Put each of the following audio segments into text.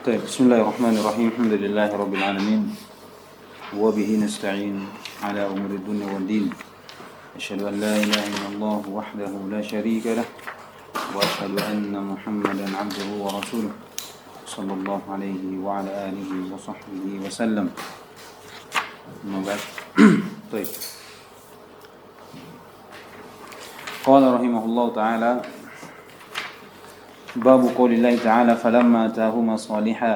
طيب بسم الله الرحمن الرحيم الحمد لله رب العالمين وبه نستعين على أمور الدنيا والدين أشهد أن لا إله إلا الله وحده لا شريك له وأشهد أن محمدا عبده ورسوله صلى الله عليه وعلى آله وصحبه وسلم أما بعد طيب قال رحمه الله تعالى باب قول الله تعالى فلما آتاهما صالحا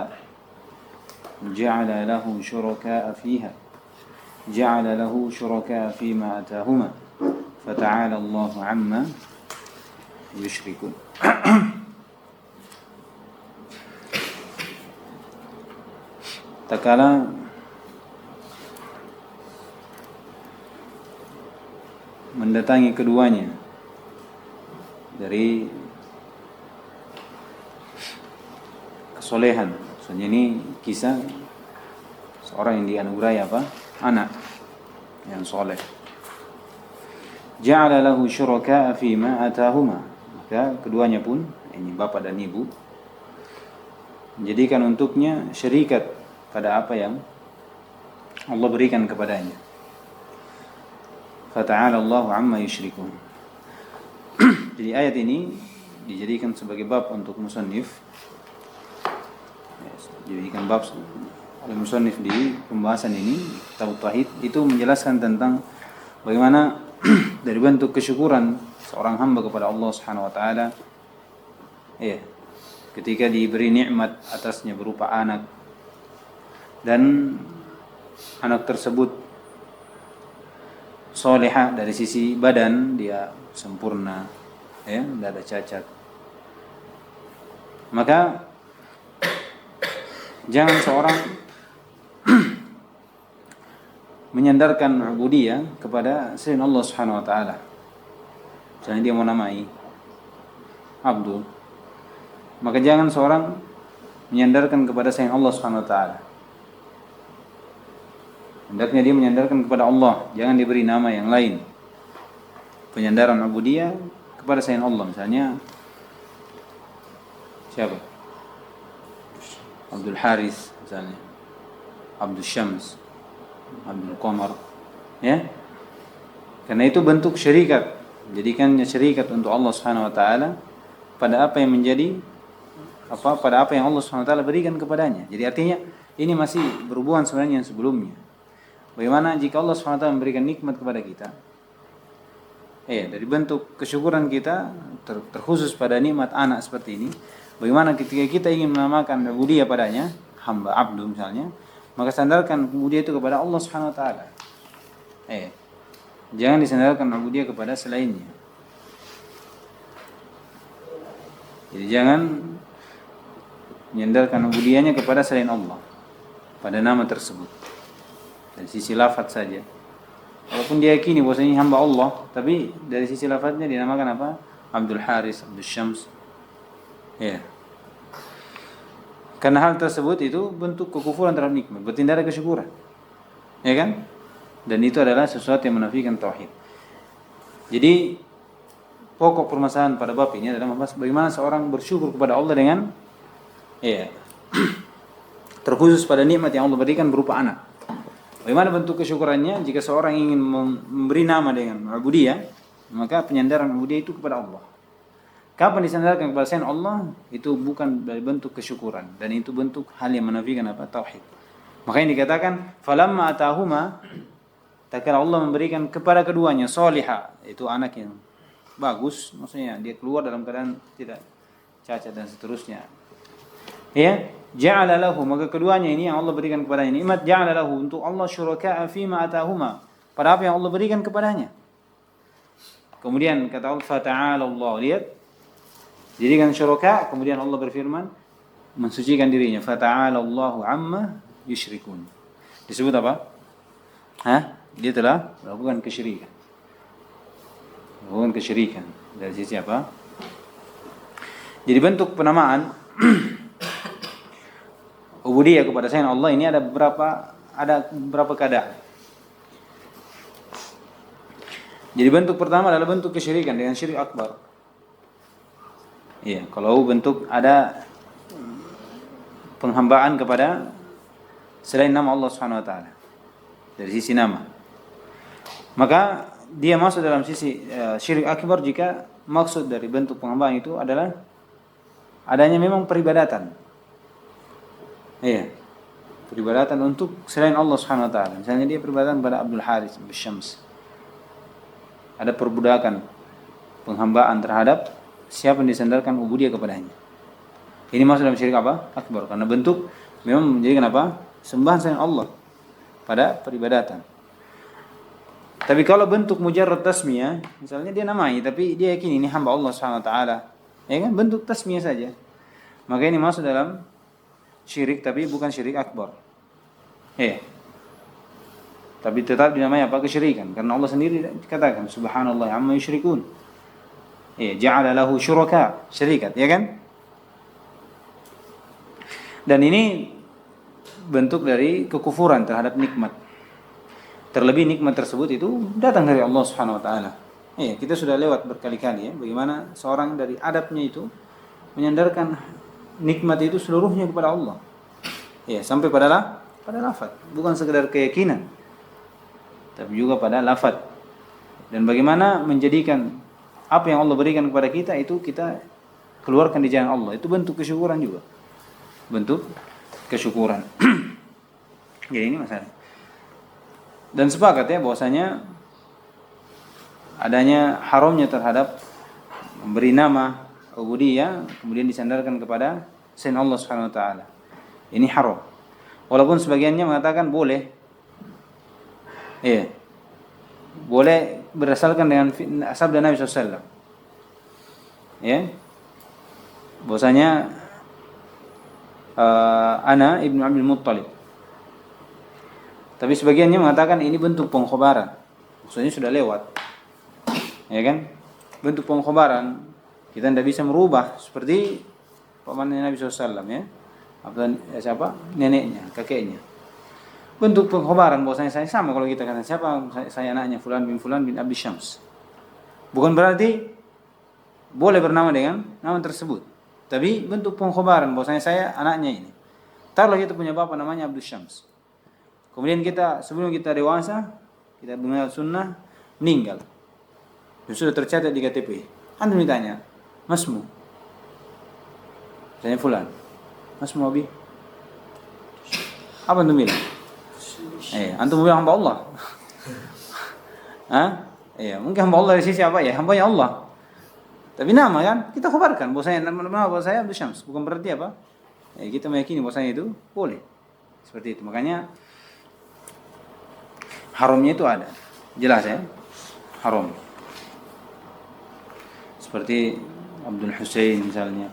جعل له شركاء فيما آتاهما فتعالى الله عما يشركون. Tatkala mendatangi keduanya dari kesolehan. Maksudnya ini kisah seorang yang dianugerahi anak yang soleh. Ja'ala lahu syuraka'a fima atahuma. Maka keduanya pun, ini bapak dan ibu, menjadikan untuknya syarikat pada apa yang Allah berikan kepadanya. Fata'ala Allahu amma yusyrikun. Jadi ayat ini dijadikan sebagai bab untuk musannif. Dijadikan bab oleh musannif di pembahasan ini, tauhid itu menjelaskan tentang bagaimana dari bentuk kesyukuran seorang hamba kepada Allah Subhanahu wa taala ketika diberi nikmat atasnya berupa anak, dan anak tersebut solehah dari sisi badan, dia sempurna, tidak ada cacat. Maka jangan seorang menyandarkan ubudiyah kepada selain Allah Subhanahu wa taala. Misalnya dia mau namai Abdul, maka jangan seorang menyandarkan kepada selain Allah Subhanahu wa taala. Hendaknya dia menyandarkan kepada Allah, jangan diberi nama yang lain. Penyandaran ubudiyah kepada selain Allah, misalnya siapa? Abdul Haris misalnya, Abdul Syams, Abdul Qamar, karena itu bentuk syarikat, jadikannya syarikat untuk Allah Subhanahu wa taala pada apa yang menjadi pada apa yang Allah Subhanahu wa taala berikan kepadanya. Jadi artinya ini masih berhubungan sebenarnya yang sebelumnya. Bagaimana jika Allah Subhanahu wa taala memberikan nikmat kepada kita? Dari bentuk kesyukuran kita terkhusus pada nikmat anak seperti ini. Bagaimana ketika kita ingin menamakan ubudiyah padanya, hamba abdu misalnya, maka sandarkan ubudiyah itu kepada Allah Subhanahu wa taala. Jangan disandarkan ubudiyah kepada selainnya. Jadi jangan menyandarkan ubudiyahnya kepada selain Allah pada nama tersebut. Dari sisi lafaz saja. Walaupun dia yakini bahwasanya hamba Allah, tapi dari sisi lafaznya dinamakan apa? Abdul Haris, Abdul Syams. Karena hal tersebut itu bentuk kekufuran terhadap nikmat, berarti tidak ada kesyukuran, kan? Dan itu adalah sesuatu yang menafikan tauhid. Jadi pokok permasalahan pada bab ini adalah membahas bagaimana seorang bersyukur kepada Allah dengan terkhusus pada nikmat yang Allah berikan berupa anak. Bagaimana bentuk kesyukurannya jika seorang ingin memberi nama dengan ubudiyah, maka penyandaran ubudiyah itu kepada Allah. Kapan disandarkan kepada selain Allah, itu bukan dari bentuk kesyukuran, dan itu bentuk hal yang menafikan tauhid. Makanya dikatakan falamma atahuma, tatkala Allah memberikan kepada keduanya solihah, itu anak yang bagus, maksudnya dia keluar dalam keadaan tidak cacat dan seterusnya. Ja'ala lahu, maka keduanya ini yang Allah berikan kepadanya nikmat, ja'ala lahu untuk Allah syuraka'a fima atahuma, pada apa yang Allah berikan kepadanya. Kemudian kata Allah fata'ala Allah, lihat, jadikan syuraka, kemudian Allah berfirman mensucikan dirinya, fata'ala Allahu amma yusyrikun. Disebut apa? Dia telah melakukan kesyirikan. Dari sisi apa? Jadi bentuk penamaan ubudiyah kepada selain Allah ini ada beberapa keadaan. Jadi bentuk pertama adalah bentuk kesyirikan dengan syirik akbar. Iya, kalau bentuk ada penghambaan kepada selain nama Allah Subhanahu wa taala. Dari sisi nama. Maka dia masuk dalam sisi syirik akbar jika maksud dari bentuk penghambaan itu adalah adanya memang peribadatan. Iya. Peribadatan untuk selain Allah Subhanahu wa taala. Misalnya dia peribadatan pada Abdul Haris bin Syams. Ada perbudakan, penghambaan terhadap siapa yang disandarkan ubudiyah kepadanya. Ini masuk dalam syirik apa? Akbar. Karena bentuk memang menjadikan apa? Sembahan selain Allah pada peribadatan. Tapi kalau bentuk mujarrad tasmiyah, misalnya dia namai tapi dia yakin ini hamba Allah Subhanahu wa taala. Ya kan? Bentuk tasmiyah saja. Maka ini masuk dalam syirik tapi bukan syirik akbar. Tapi tetap dinamai apa? Kesyirikan. Karena Allah sendiri katakan subhanallah amma yusyrikun. Ja'ala lahu syuraka, syarikat, ya kan? Dan ini bentuk dari kekufuran terhadap nikmat. Terlebih nikmat tersebut itu datang dari Allah Subhanahu wa taala. Kita sudah lewat berkali-kali ya bagaimana seorang dari adabnya itu menyandarkan nikmat itu seluruhnya kepada Allah. Sampai pada lafaz, bukan sekedar keyakinan, tapi juga pada lafaz. Dan bagaimana menjadikan apa yang Allah berikan kepada kita itu kita keluarkan di jalan Allah. Itu bentuk kesyukuran juga. Bentuk kesyukuran. Jadi ini masalah. Dan sepakat ya bahwasanya adanya haramnya terhadap memberi nama ubudiyah kemudian disandarkan kepada selain Allah Subhanahu wa taala. Ini haram. Walaupun sebagiannya mengatakan boleh. Boleh berdasarkan dengan sabda Nabi SAW. Bahwasanya ana ibnu Abdul Muttalib. Tapi sebagiannya mengatakan ini bentuk pengkhabaran. Maksudnya sudah lewat. Ya kan? Bentuk pengkhabaran kita tidak bisa merubah seperti pamannya Nabi SAW ya. Siapa? Neneknya, kakeknya. Bentuk pengkhabaran bahwasanya saya sama kalau kita katakan siapa saya anaknya Fulan bin Abdi Syams. Bukan berarti boleh bernama dengan nama tersebut. Tapi bentuk pengkhabaran bahwasanya saya anaknya ini. Taruhlah kita punya bapak namanya Abdul Syams. Kemudian kita sebelum kita dewasa, kita mengenal sunnah, meninggal. Dan sudah tercatat di KTP. Antum ditanya, masmu? Tanya Fulan. Masmu Abi? Apa antum bilang? Antum bilang hamba Allah. Mungkin hamba Allah dari sisi apa ya? Hambanya Allah. Tapi nama kan kita khabarkan bahwasanya nama saya Abdul Syams. Bukan berarti apa? Kita meyakini bahwasanya itu boleh. Seperti itu. Makanya haramnya itu ada. Jelas ya? Haram. Seperti Abdul Husain misalnya.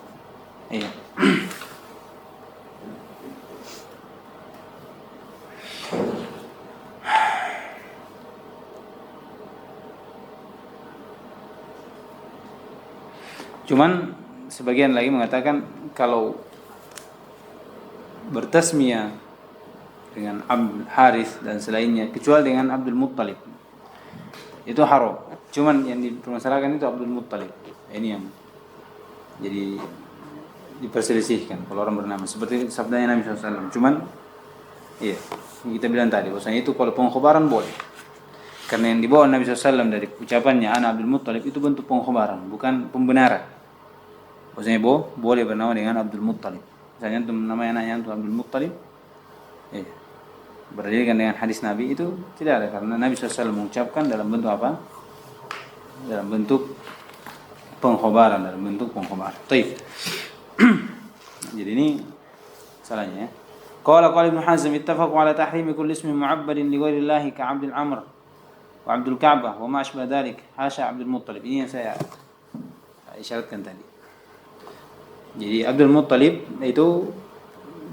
Cuman sebagian lagi mengatakan kalau bertasmiyah dengan Abdul Haris dan selainnya kecuali dengan Abdul Muttalib itu haram. Cuman yang dipermasalahkan itu Abdul Muttalib. Ini yang jadi diperselisihkan kalau orang bernama seperti sabdanya Nabi SAW. Cuman kita bilang tadi bahwasanya itu kalau pengkhabaran boleh. Karena yang dibawa Nabi SAW dari ucapannya anak Abdul Muttalib itu bentuk pengkhabaran, bukan pembenaran. Maksudnya boleh bernama dengan Abdul Muttalib. Misalnya antum namanya anaknya antum Abdul Muttalib, berdasarkan dengan hadis Nabi itu tidak ada karena Nabi SAW mengucapkan dalam bentuk apa? Dalam bentuk pengkhabaran, Taib. Jadi ini salahnya ya. Qala Ibnu Hazm ittafaqu ala tahrimi kulli ismin mu'abbadin li ghairi Allah ka Abdul Amr wa Abdul Ka'bah wa ma ashbah dzalik hasya Abdul Muttalib. Ini yang saya isyaratkan tadi. Jadi Abdul Muttalib itu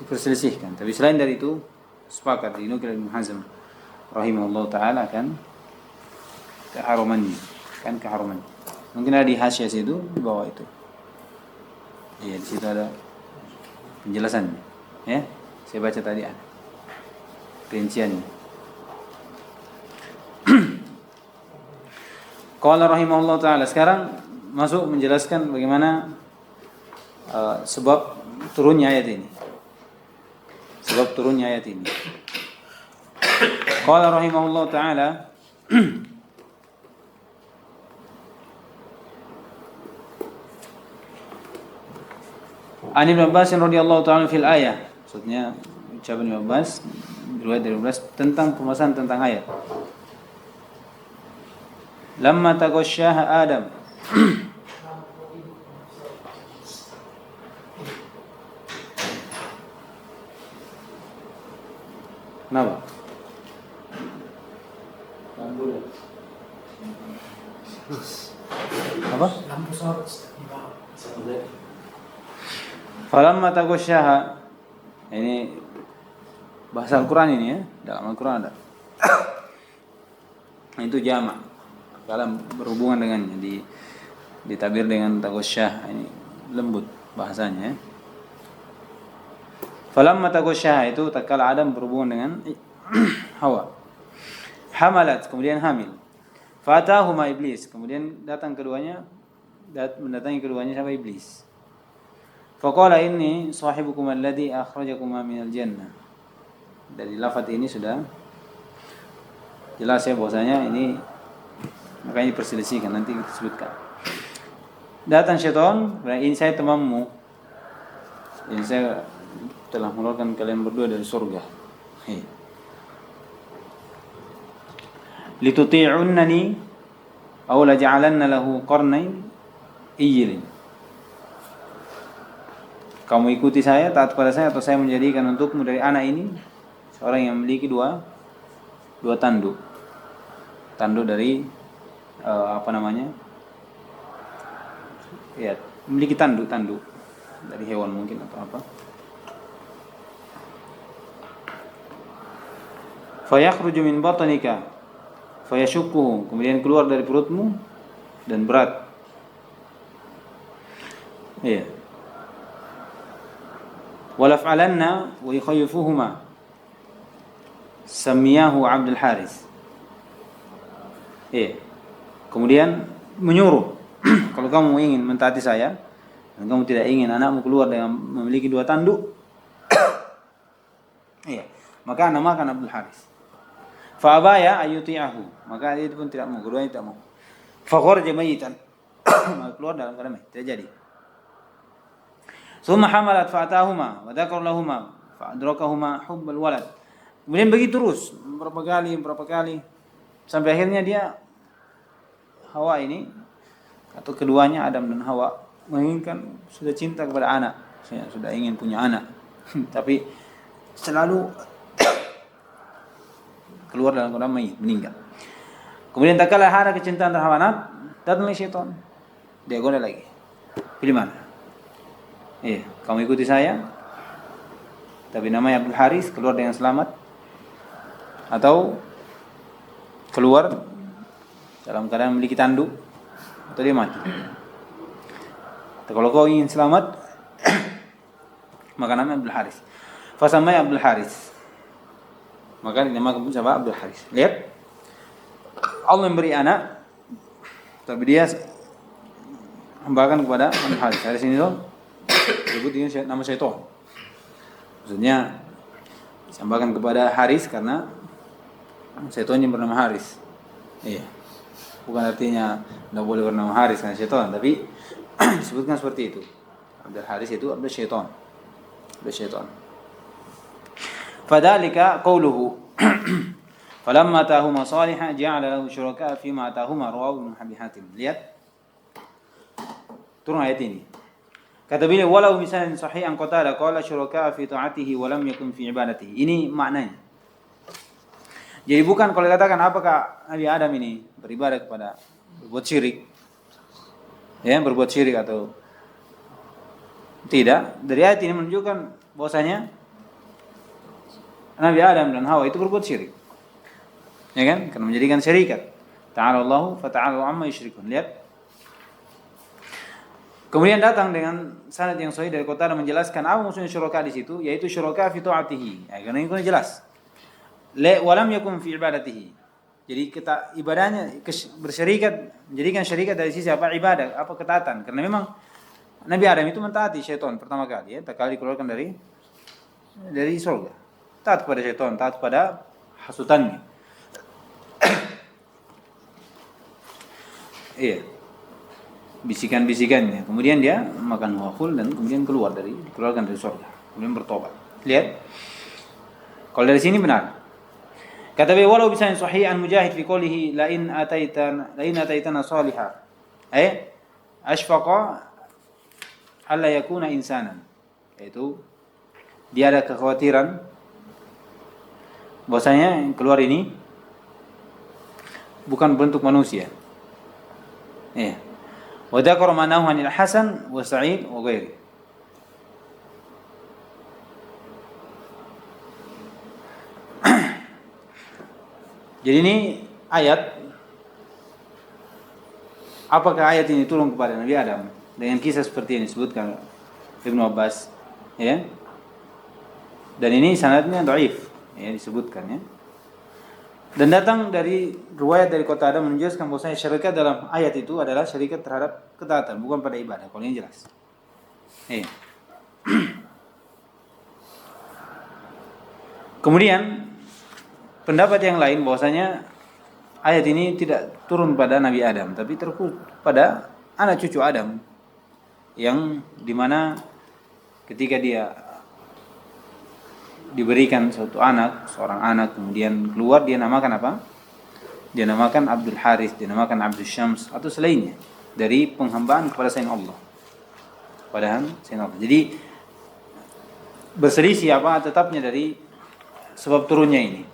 diperselisihkan. Tapi selain dari itu sepakat dinukil Ibnu Hazm rahimahullah taala kan keharumannya. Mungkin ada di hasyiah situ di bawah itu. Di situ ada penjelasannya. Saya baca tadi ada rinciannya. Qala rahimahullah taala, sekarang masuk menjelaskan bagaimana sebab turunnya ayat ini. sebab turunnya ayat ini. Qala rahimahullah ta'ala An Ibn Abbas radhiyallahu ta'ala fil ayah. Maksudnya ucapan Ibn Abbas riwayat dari Ibn Abbas tentang pembahasan tentang ayat. Lamma taghasyaha Adam. Kenapa? Apa? Lampu sorot. Falamma taghasyaha. Ini bahasa Al-Qur'an ini ya, dalam Al-Qur'an ada. Itu jamak. Kalau berhubungan dengannya ditabir dengan taghasyah, ini lembut bahasanya ya. Falamma taghasyaha itu tatkala Adam berhubungan dengan Hawa. Hamalat, kemudian hamil. Fatahuma iblis, kemudian datang keduanya mendatangi keduanya siapa iblis. Faqala inni sahibukum alladhi akhrajakuma minal jannah. Dari lafaz ini sudah jelas ya bahwasanya ini makanya diperselisihkan nanti kita sebutkan. Datang syaitan, ini saya temanmu. Ini saya telah mengeluarkan kalian berdua dari surga. Lituti'unnani aw laj'alanna lahu qarnayn ijlin. Kamu ikuti saya, taat pada saya, atau saya menjadikan untukmu dari anak ini seorang yang memiliki dua tanduk. Tanduk dari ya, memiliki tanduk dari hewan mungkin atau apa. Fayakhruju min batnika fayashukkuhu, kemudian keluar dari perutmu dan berat. Iya. Walaf'alanna wa yukhayyifuhuma. Samiyahu Abdul Haris. Iya. Kemudian menyuruh kalau kamu ingin mentaati saya dan kamu tidak ingin anakmu keluar dengan memiliki dua tanduk, iya, maka namakan Abdul Haris. Fa abaya ayuti'ahu, maka dia pun tidak mau, keduanya tidak mau. Fa kharaja mayitan, keluar dalam keadaan mati, tidak jadi. Summa hamalat fa'atahuma wa dzakara lahumā fa'adrakahuma hubbal walad. Kemudian begitu terus berapa kali sampai akhirnya dia Hawa ini atau keduanya Adam dan Hawa menginginkan, sudah cinta kepada anak, sudah ingin punya anak. Tapi selalu keluar dalam keadaan mayit, meninggal. Kemudian tak kalah ada kecintaan terhadap anak, datanglah syaitan. Dia goda lagi. Pilih mana? Kamu ikuti saya, tapi namanya Abdul Haris, keluar dengan selamat, atau keluar dalam keadaan memiliki tanduk, atau dia mati. Kalau kau ingin selamat, maka namanya Abdul Haris. Fasamai Abdul Haris, maka dinamakan siapa? Abdul Haris. Lihat, Allah memberi anak, tapi dia hambakan kepada Abdul Haris. Dari sini tuh disebut dengan nama syaitan. Maksudnya disambakan kepada Haris karena syaitan yang bernama Haris. Iya. Bukan artinya tidak boleh bernama Haris karena syaitan, tapi disebutkan seperti itu. Abdul Haris itu Abdul Syaitan. Abdul Syaitan. Fadzalika qauluhu falamma atahuma salihan ja'ala lahu syuraka fima atahuma rawahu Ibnu Hatim. Lihat. Turun ayat ini. Kata beliau, walau misalnya sahih an Qatadah qala syuraka fi ta'atihi wa lam yakun fi ibadatihi. Ini maknanya. Jadi bukan kalau dikatakan apakah Nabi Adam ini beribadah kepada berbuat syirik. Ya, berbuat syirik atau tidak. Dari ayat ini menunjukkan bahwasanya Nabi Adam dan Hawa itu berbuat syirik. Ya kan? Karena menjadikan syarikat. Ta'ala Allahu fa ta'ala amma yusyrikun. Lihat. Kemudian datang dengan sanad yang sahih dari Qatadah menjelaskan apa maksudnya syuraka di situ, yaitu syuraka fi ta'atihi. Ya, karena ini jelas. Walam yakun fi ibadatihi. Jadi kita ibadahnya bersyarikat, menjadikan syarikat dari sisi apa? Ibadah, apa ketaatan. Karena memang Nabi Adam itu mentaati syaitan pertama kali ya, tak kali dikeluarkan dari surga. taat kepada syaitan, taat kepada hasutannya. Iya. Bisikan-bisikannya. Kemudian dia makan wakul dan kemudian dikeluarkan dari surga. Kemudian bertobat. Lihat. Kalau dari sini benar. Kata beliau walau bisa sahih an Mujahid fi qoulihi la in ataitana salihah. Ashfaqa alla yakuna insanan. Yaitu dia ada kekhawatiran bahwasanya yang keluar ini bukan bentuk manusia. Ya. Wa dzakara manahu anil Hasan wa Sa'id wa ghairi. Jadi ini ayat, apakah ayat ini turun kepada Nabi Adam dengan kisah seperti yang disebutkan Ibnu Abbas, ya? Dan ini sanadnya dhaif, ya disebutkan, ya. Dan datang dari riwayat dari Qatadah menjelaskan bahwasanya syarikat dalam ayat itu adalah syarikat terhadap ketaatan, bukan pada ibadah. Kalau ini jelas. Kemudian pendapat yang lain bahwasanya ayat ini tidak turun pada Nabi Adam, tapi terkhusus pada anak cucu Adam, yang dimana ketika dia diberikan seorang anak, kemudian keluar, dia namakan apa? Dia namakan Abdul Harith, dia namakan Abdul Syams atau selainnya dari penghambaan kepada selain Allah. Jadi berselisih apa tetapnya dari sebab turunnya ini.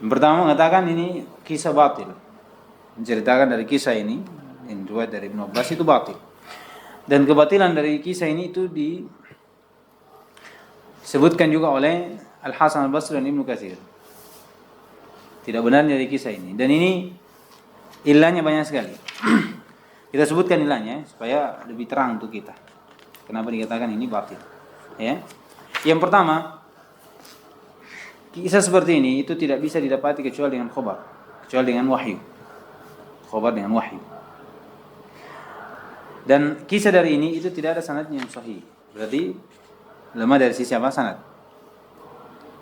Yang pertama mengatakan ini kisah batil, menceritakan dari kisah ini yang riwayat dari Ibnu Abbas itu batil, dan kebatilan dari kisah ini itu disebutkan juga oleh Al-Hasan Al-Basri dan Ibnu Katsir. Tidak benarnya dari kisah ini, dan ini ilahnya banyak sekali. Kita sebutkan ilahnya supaya lebih terang untuk kita kenapa dikatakan ini batil, ya. Yang pertama, kisah seperti ini itu tidak bisa didapati kecuali dengan khabar, kecuali dengan wahyu. Khabar dengan wahyu. Dan kisah dari ini itu tidak ada sanadnya yang sahih. Berarti lemah dari sisi apa? Sanad.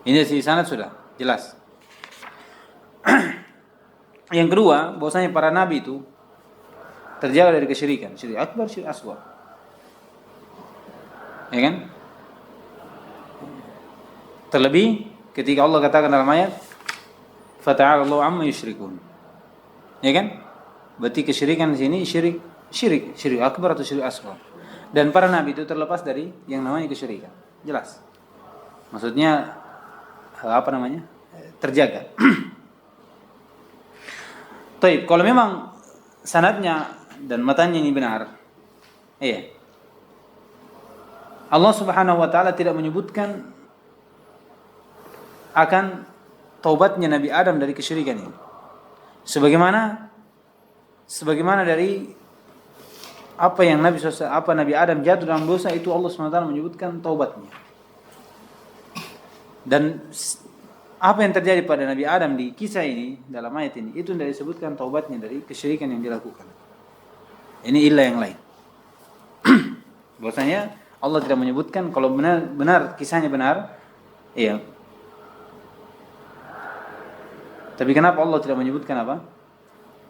Ini dari sisi sanad sudah jelas. Yang kedua, bahwasanya para nabi itu terjaga dari kesyirikan, syirik akbar, syirik asghar. Ya kan? Terlebih ketika Allah katakan dalam ayat fata'ala Allahu amma yusyrikun. Ya kan? Berarti kesyirikan di sini syirik akbar atau syirik asghar. Dan para nabi itu terlepas dari yang namanya kesyirikan. Jelas. Maksudnya terjaga. Baik, kalau memang sanadnya dan matanya ini benar, iya. Allah Subhanahu wa taala tidak menyebutkan akan taubatnya Nabi Adam dari kesyirikan ini. Sebagaimana dari apa yang Nabi Adam jatuh dalam dosa itu Allah Subhanahu wa taala menyebutkan taubatnya. Dan apa yang terjadi pada Nabi Adam di kisah ini, dalam ayat ini, itu tidak disebutkan taubatnya dari kesyirikan yang dilakukan. Ini ilah yang lain. Bahwasanya Allah tidak menyebutkan kalau benar kisahnya benar, iya. Tapi kenapa Allah tidak menyebutkan apa?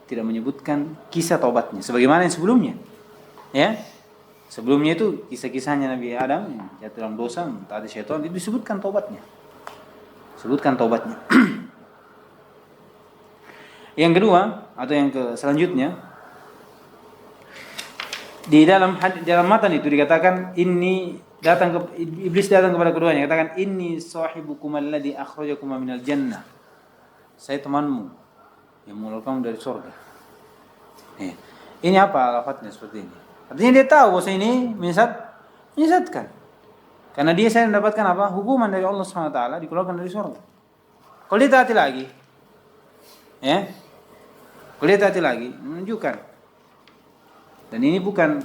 Tidak menyebutkan kisah taubatnya sebagaimana yang sebelumnya. Ya. Sebelumnya itu kisah-kisahnya Nabi Adam yang jatuh dalam dosa, mentaati syaitan, itu disebutkan taubatnya. Sebutkan taubatnya. Yang kedua atau yang selanjutnya, di dalam matan itu dikatakan iblis datang kepada keduanya, katakan inni sahibukum alladhi akhrajakum minal jannah. Saya temanmu yang mengeluarkan kamu dari surga. Ini apa lafadznya seperti ini? Artinya dia tahu bahwa ini menyesatkan. Karena saya mendapatkan apa? Hukuman dari Allah SWT, dikeluarkan dari surga. Kalau dia taati lagi, ya, menunjukkan. Dan ini bukan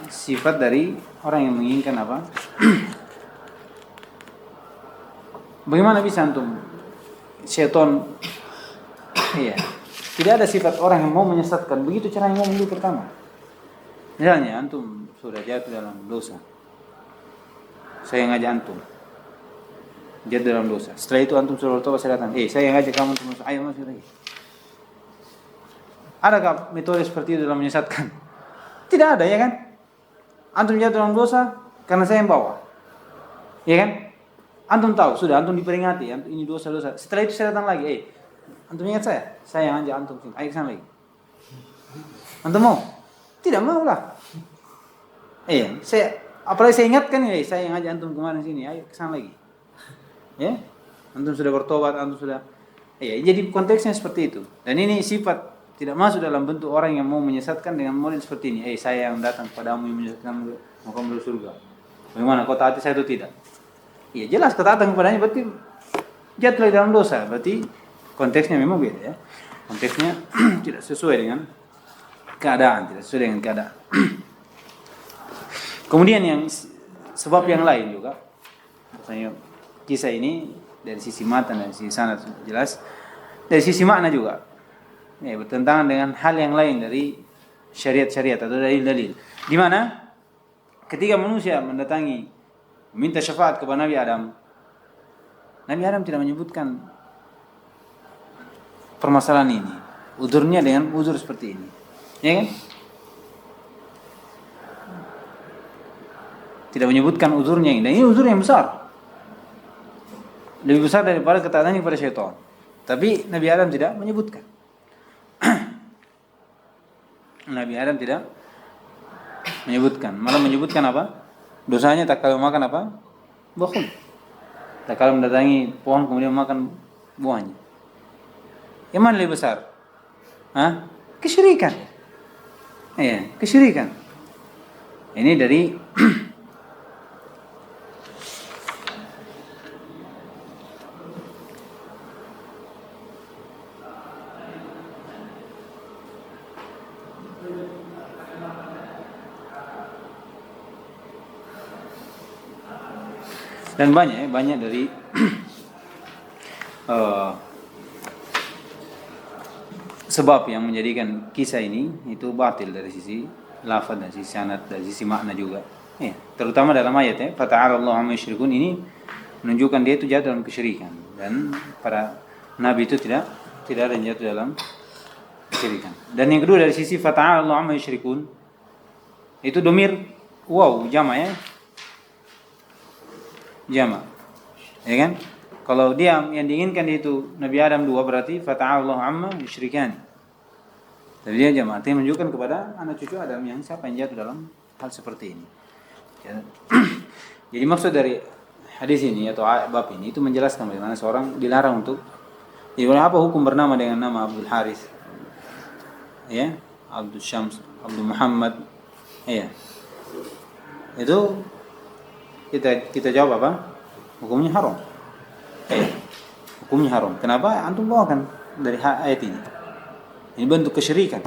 sifat dari orang yang menginginkan apa? Bagaimana bisa antum syaitan? Iya, tidak ada sifat orang yang mau menyesatkan. Begitu cara yang ngomong dulu pertama. Misalnya antum sudah jatuh dalam dosa, saya ngajak antum, jatuh dalam dosa. Setelah itu antum sudah bertobat, saya datang, saya ngajak kamu untuk masuk, ayo masuk lagi. Adakah metode seperti itu dalam menyesatkan? Tidak ada, ya kan? Antum jatuh dalam dosa karena saya yang bawa, ya kan? Antum tahu, sudah antum diperingati, antum ini dosa-dosa. Setelah itu saya datang lagi, antum ingat saya yang ajak antum sini, ayo kesana lagi. Antum mau? Tidak mau lah. Apalagi saya ingatkan ini, saya yang ajak antum kemarin sini, ayo kesana lagi. Ya, antum sudah bertobat, antum sudah. Jadi konteksnya seperti itu. Dan ini sifat tidak masuk dalam bentuk orang yang mau menyesatkan dengan model seperti ini. Saya yang datang kepadamu yang menyesatkan, mau kamu masuk surga. Bagaimana kau taati saya itu tidak? Iya jelas ketaatan kepadanya berarti jatuh dalam dosa. Berarti konteksnya memang beda ya. Konteksnya tidak sesuai dengan keadaan, tidak sesuai dengan keadaan. Kemudian yang sebab yang lain juga, misalnya kisah ini dari sisi matan dan sisi sanad jelas, dari sisi makna juga, bertentangan dengan hal yang lain dari syariat-syariat atau dalil-dalil. Di mana ketika manusia mendatangi minta syafaat kepada Nabi Adam, Nabi Adam tidak menyebutkan permasalahan ini, uzurnya dengan uzur seperti ini, ya kan? Tidak menyebutkan uzurnya ini, dan ini uzur yang besar, lebih besar daripada ketaatan kepada syaitan. Tapi Nabi Adam tidak menyebutkan. Nabi Adam tidak menyebutkan, malah menyebutkan apa? Dosanya tak kalau makan apa? Buah. Tak kalau mendatangi pohon kemudian makan buahnya. Yang mana lebih besar? Kesyirikan. Kesyirikan. Ini dari dan banyak dari sebab yang menjadikan kisah ini itu batil dari sisi lafaz dan sisi sanad dan sisi makna juga. Terutama dalam ayat fata'ala Allahu amma yusyrikun ini menunjukkan dia itu jatuh dalam kesyirikan, dan para nabi itu tidak ada yang jatuh dalam kesyirikan. Dan yang kedua dari sisi fata'ala Allahu amma yusyrikun itu domir jama' jama', ya kan? Kalau dia yang diinginkan itu Nabi Adam 2 berarti fata'ala Allahu amma yusyrikan. Tapi dia jama', artinya menunjukkan kepada anak cucu Adam yang siapa yang jatuh dalam hal seperti ini. Jadi maksud dari hadis ini atau bab ini itu menjelaskan bagaimana seorang dilarang untuk apa hukum bernama dengan nama Abdul Haris, Abdul Syams, Abdul Muhammad, itu kita jawab apa? Hukumnya haram. Hukumnya haram. Kenapa? Antum bawakan dari ayat ini. Ini bentuk kesyirikan.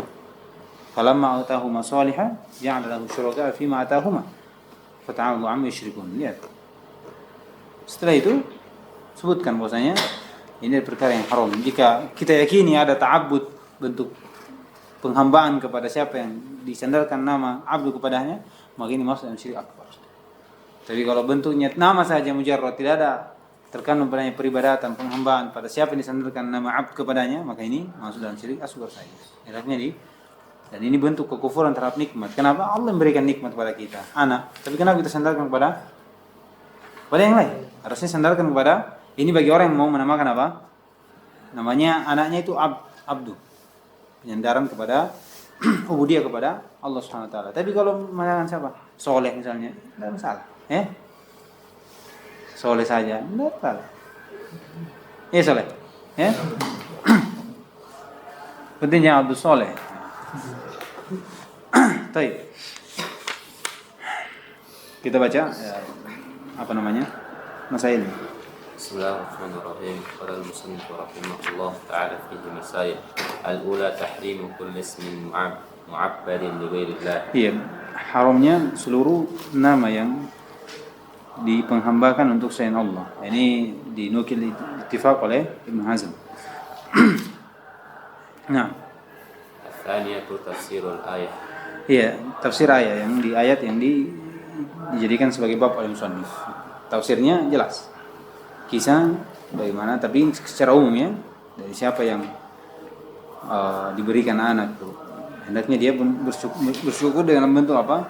Falamma atahuma salihah ja'ala lahu syuraka fima atahuma. Fata'ala Allahu amma yusyrikun. Lihat. Setelah itu sebutkan bahwasanya ini perkara yang haram. Jika kita yakini ada ta'abbud, bentuk penghambaan kepada siapa yang disandarkan nama abdu kepadanya, maka ini masuk dalam syirik akbar. Tapi kalau bentuknya nama saja mujarrad, tidak ada terkandung padanya peribadatan, penghambaan pada siapa yang disandarkan nama abd kepadanya, maka ini masuk dalam syirik asghar saja. Dan ini bentuk kekufuran terhadap nikmat. Kenapa? Allah memberikan nikmat kepada kita, anak. Tapi kenapa kita sandarkan kepada yang lain? Harusnya sandarkan kepada ini bagi orang yang mau menamakan apa? Namanya anaknya itu abdu. Penyandaran kepada ubudiyah kepada Allah Subhanahu wa taala. Tapi kalau menamakan siapa? Soleh misalnya, tidak masalah. Soleh saja, tidak masalah. Soleh. Pentingnya Abdul Soleh. Baik. Kita baca masail. Bismillahirrahmanirrahim. Qala al-musannif rahimahullah ta'ala fihi masail. Al-ula tahrim kulli ismin mu'abbadin li ghairillah. Haramnya seluruh nama yang dipenghambakan untuk selain Allah. Ini dinukil ittifaq oleh Ibn Hazm. Nah, Tsaniyatu tafsirul ayat. Tafsir ayat yang dijadikan sebagai bab oleh musannif. Tafsirnya jelas. kisah bagaimana, tapi secara umum ya, dari siapa yang diberikan anak tuh, hendaknya dia bersyukur dengan bentuk apa?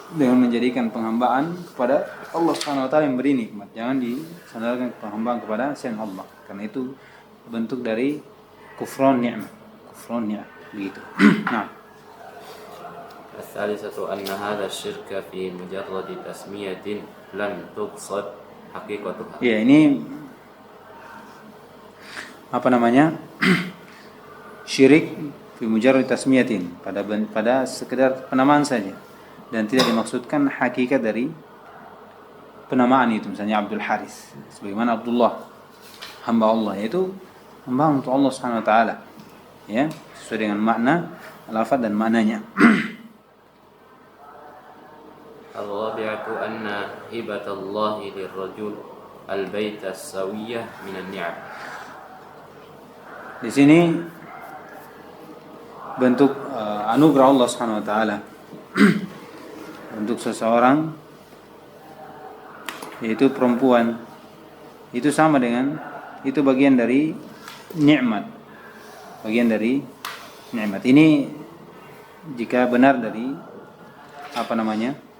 Dengan menjadikan penghambaan kepada Allah Subhanahu wa taala yang beri nikmat. Jangan disandarkan penghambaan kepada selain Allah. Karena itu bentuk dari kufran ni'mah. Kufran ni'mah begitu. Nah, الثالثة أن هذا الشرك في مجرد تسمية لم تقصد حقيقتها. ya ini apa namanya? Syirik fi mujarrad tasmiyatin, pada sekedar penamaan saja dan tidak dimaksudkan hakikat dari penamaan itu. Misalnya Abdul Haris sebagaimana Abdullah, hamba Allah, yaitu hamba untuk Allah Subhanahu wa taala, ya, sesuai dengan makna lafaz dan maknanya. الرابعة أن هبة الله للرجل البيت السوية من النعم. Di sini bentuk anugerah Allah Subhanahu wa taala untuk seseorang, yaitu perempuan, itu sama dengan, itu bagian dari nikmat, bagian dari nikmat. Ini jika benar dari apa namanya,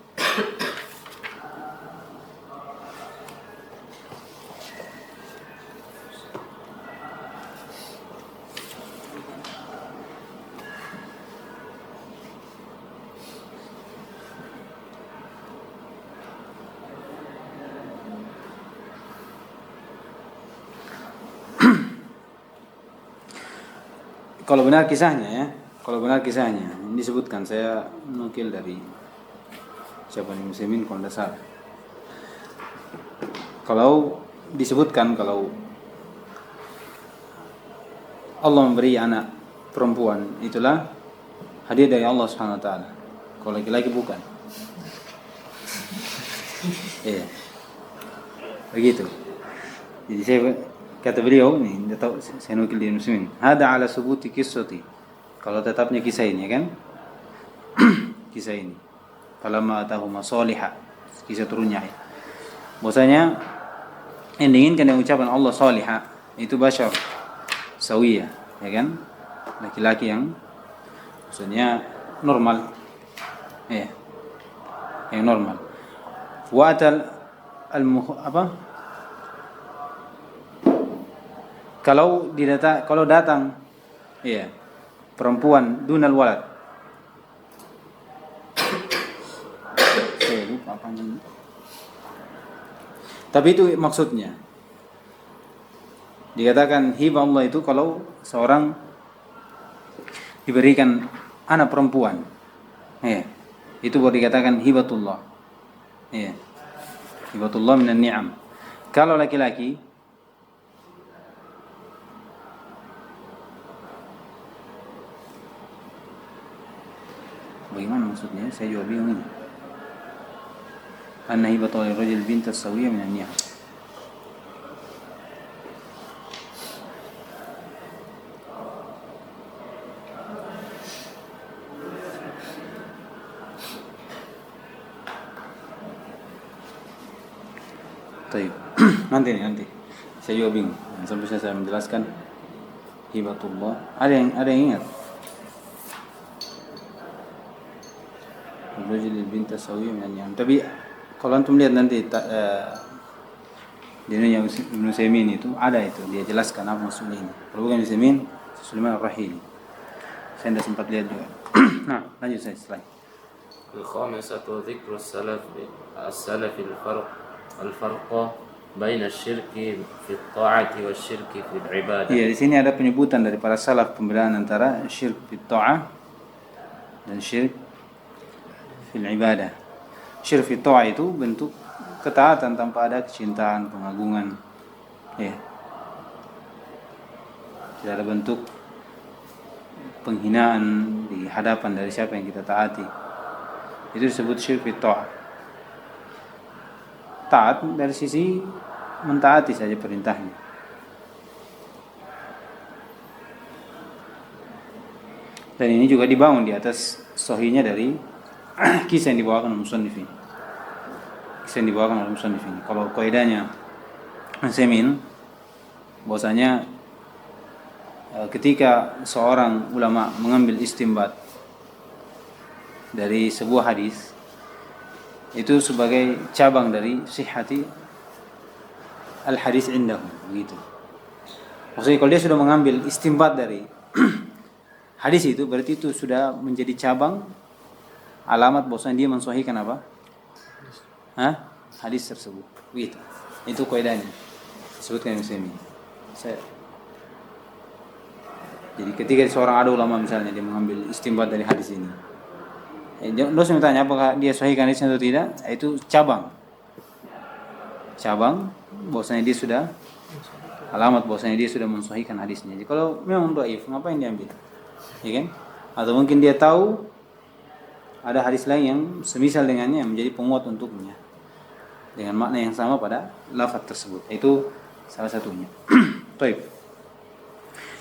kalau benar kisahnya ya, kalau benar kisahnya ini disebutkan, saya nukil dari siapa nih, Muslimin kalau tidak salah. Kalau disebutkan kalau Allah memberi anak perempuan, itulah hadiah dari Allah Subhanahu wa taala. Kalau laki-laki bukan. Iya. Begitu. Jadi kata beliau nih, tahu saya nukil di Muslimin. Hada ala subuti qissati. Kalau tetapnya kisah ini kan? Kisah ini. Falamma atahuma salihah. Kisah turunnya. Bahwasanya yang diinginkan dengan ucapan Allah salihah itu bashar sawiyah, ya kan? Laki-laki yang maksudnya normal. Ya. Yang normal. Wa atal apa? Kalau datang iya, perempuan dunal walad. Saya lupa apa ini. Tapi itu maksudnya. Dikatakan hibah Allah itu kalau seorang diberikan anak perempuan. Iya. Itu baru dikatakan hibatullah. Iya. Hibatullah minan ni'am. Kalau laki-laki bagaimana maksudnya? Saya juga bingung ini. Anna hibatul rajul bint as-sawiyah min an-ni'am. Baik. Nanti. Saya juga bingung. Sampai saya menjelaskan hibatullah. Ada yang ingat? Rajul bint as-sawiyah min an-ni'am. Tapi kalau antum lihat nanti di dunia Ibnu Utsaimin itu ada itu, dia jelaskan apa maksudnya ini. Kalau bukan Ibnu Utsaimin, Sulaiman Ar-Rahili. Saya tidak sempat lihat juga. Nah, lanjut saya setelah. الخامسة ذكر السلف الفرق بين الشرك في الطاعة والشرك في العبادة. Iya, di sini ada penyebutan dari para salaf, pembelaan antara syirik fi ta'ah dan syirik fil ibadah. Syirik fi ta'ah itu bentuk ketaatan tanpa ada kecintaan, pengagungan. Ya. Tidak ada bentuk penghinaan di hadapan dari siapa yang kita taati. Itu disebut syirik fi ta'ah. Taat dari sisi mentaati saja perintahnya. Dan ini juga dibangun di atas sahihnya dari kisah yang dibawakan oleh musannif ini. Kalau kaidahnya Utsaimin bahwasanya ketika seorang ulama mengambil istinbat dari sebuah hadis itu sebagai cabang dari sihhati al-hadis indahu, begitu. Maksudnya kalau dia sudah mengambil istinbat dari hadis itu, berarti itu sudah menjadi cabang alamat bahwasanya dia mensahihkan apa? Hadis tersebut. Begitu. Itu kaidahnya. Disebutkan ini. Jadi ketika seorang ada ulama misalnya dia mengambil istinbat dari hadis ini, dosen bertanya apakah dia sahihkan hadisnya atau tidak, itu cabang bahwasanya dia sudah alamat bahwasanya dia sudah mensahihkan hadisnya. Jadi kalau memang dhaif, ngapain diambil? Ya kan? Atau mungkin dia tahu ada hadis lain yang semisal dengannya yang menjadi penguat untuknya dengan makna yang sama pada lafaz tersebut. Itu salah satunya. Baik.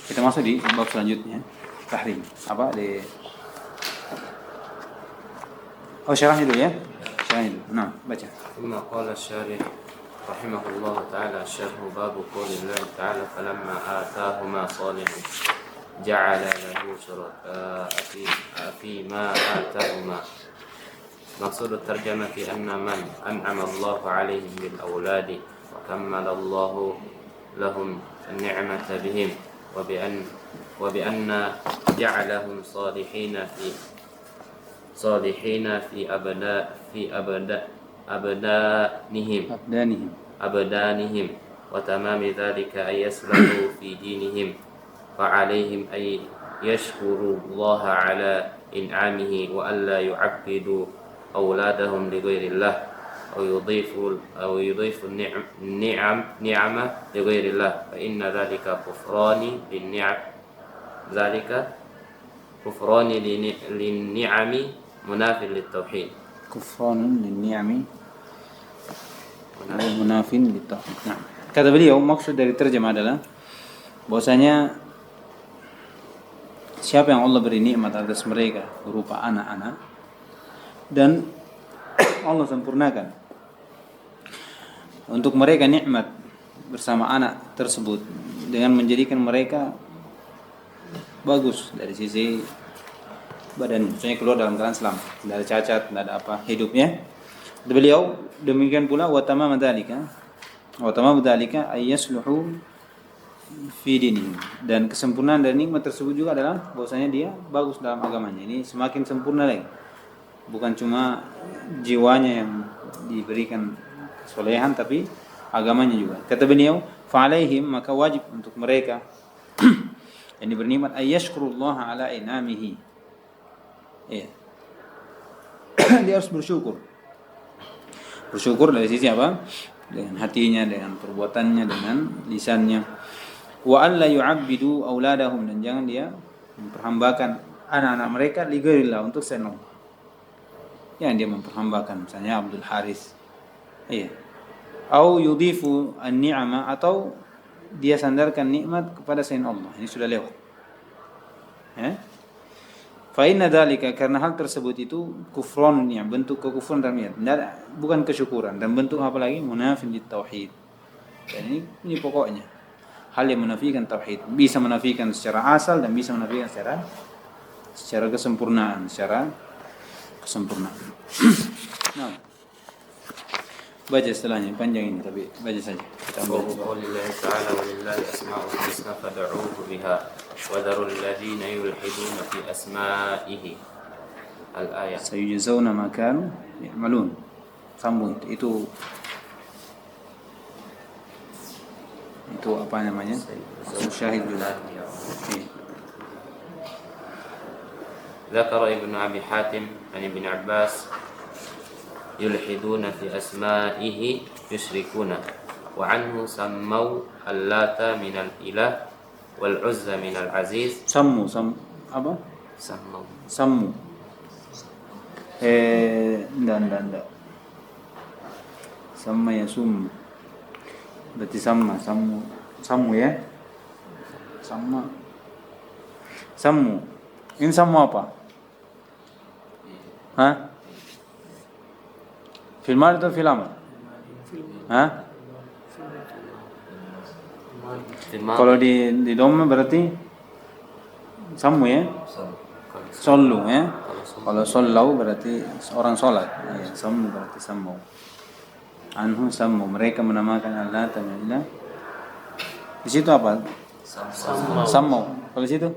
Kita masuk di bab selanjutnya, tahrim. Apa di syarahnya dulu ya. Syarahnya dulu. Nah, baca. Thumma qala asy-syarih rahimahullah ta'ala syarhu bab qouli Allah ta'ala falamma atahuma salih ja'ala lahu syuraka fi ma atahuma. Maksud terjemah anna man an'ama Allah 'alaihim bil awladi wa kammala Allah lahum an-ni'mata bihim wa bi anna ja'alahum salihina fi أبدانهم وتمام ذلك أن يسلموا في دينهم فعليهم أن يشكروا الله على إنعامه وألا يعبدوا أولادهم لغير الله أو يضيفوا النعمة لغير الله فإن ذلك كفران للنعم مناف للتوحيد. كفران للنعم munafin litauhid. Nah, kata beliau maksud dari terjemah adalah bahwasanya siapa yang Allah beri nikmat atas mereka berupa anak-anak dan Allah sempurnakan untuk mereka nikmat bersama anak tersebut dengan menjadikan mereka bagus dari sisi badan, misalnya keluar dalam keadaan selamat, tidak ada cacat, tidak ada apa hidupnya. Beliau demikian pula wa tamam dzalika ayyasluhu fi dinihim, dan kesempurnaan dari nikmat tersebut juga adalah bahwasanya dia bagus dalam agamanya. Ini semakin sempurna lagi, bukan cuma jiwanya yang diberikan kesolehan tapi agamanya juga. Kata beliau fa alaihim, maka wajib untuk mereka yang diberi nikmat ayyashkurullaha ala inamihi. Iya. Dia harus bersyukur dari sisi apa? Dengan hatinya, dengan perbuatannya, dengan lisannya. Wa alla yu'abbidu auladahum, dan jangan dia memperhambakan anak-anak mereka li ghairillah, untuk selain Allah. Yang dia memperhambakan misalnya Abdul Haris. Iya. Au yudhifu an-ni'ama, atau dia sandarkan nikmat kepada selain Allah. Ini sudah lewat. Ya. Fa inna dzalika, karena hal tersebut itu kufrun, ya, bentuk kekufuran dalam niat, bukan kesyukuran, dan bentuk apa lagi? Munafin lit tauhid. Dan ini pokoknya hal yang menafikan tauhid, bisa menafikan secara asal dan bisa menafikan secara kesempurnaan, Nah, baca setelahnya, panjang ini tapi baca saja. Qaulillahi ta'ala walillahi asma'ul husna fad'uuhu biha wa dharul ladzina yulhiduna fi asma'ihi. Al-ayat. Sayujzauna ma kanu ya'malun. Sambung itu apa namanya? Syahid juga. ذكر ابن أبي حاتم عن ابن عباس يلحدون في أسمائه يشركون وعنه سموا اللات من الإله والعزى من العزيز. سموا enggak sama ya berarti samu ya, samu ini samu apa? Film atau film? Kalau di doma berarti sammu ya. Sallu ya. Kalau sallau berarti orang salat. Ya, sammu berarti sammu. Anhu sammu, mereka menamakan Allah Ta'ala. Di situ apa? Sammu. Kalau di situ?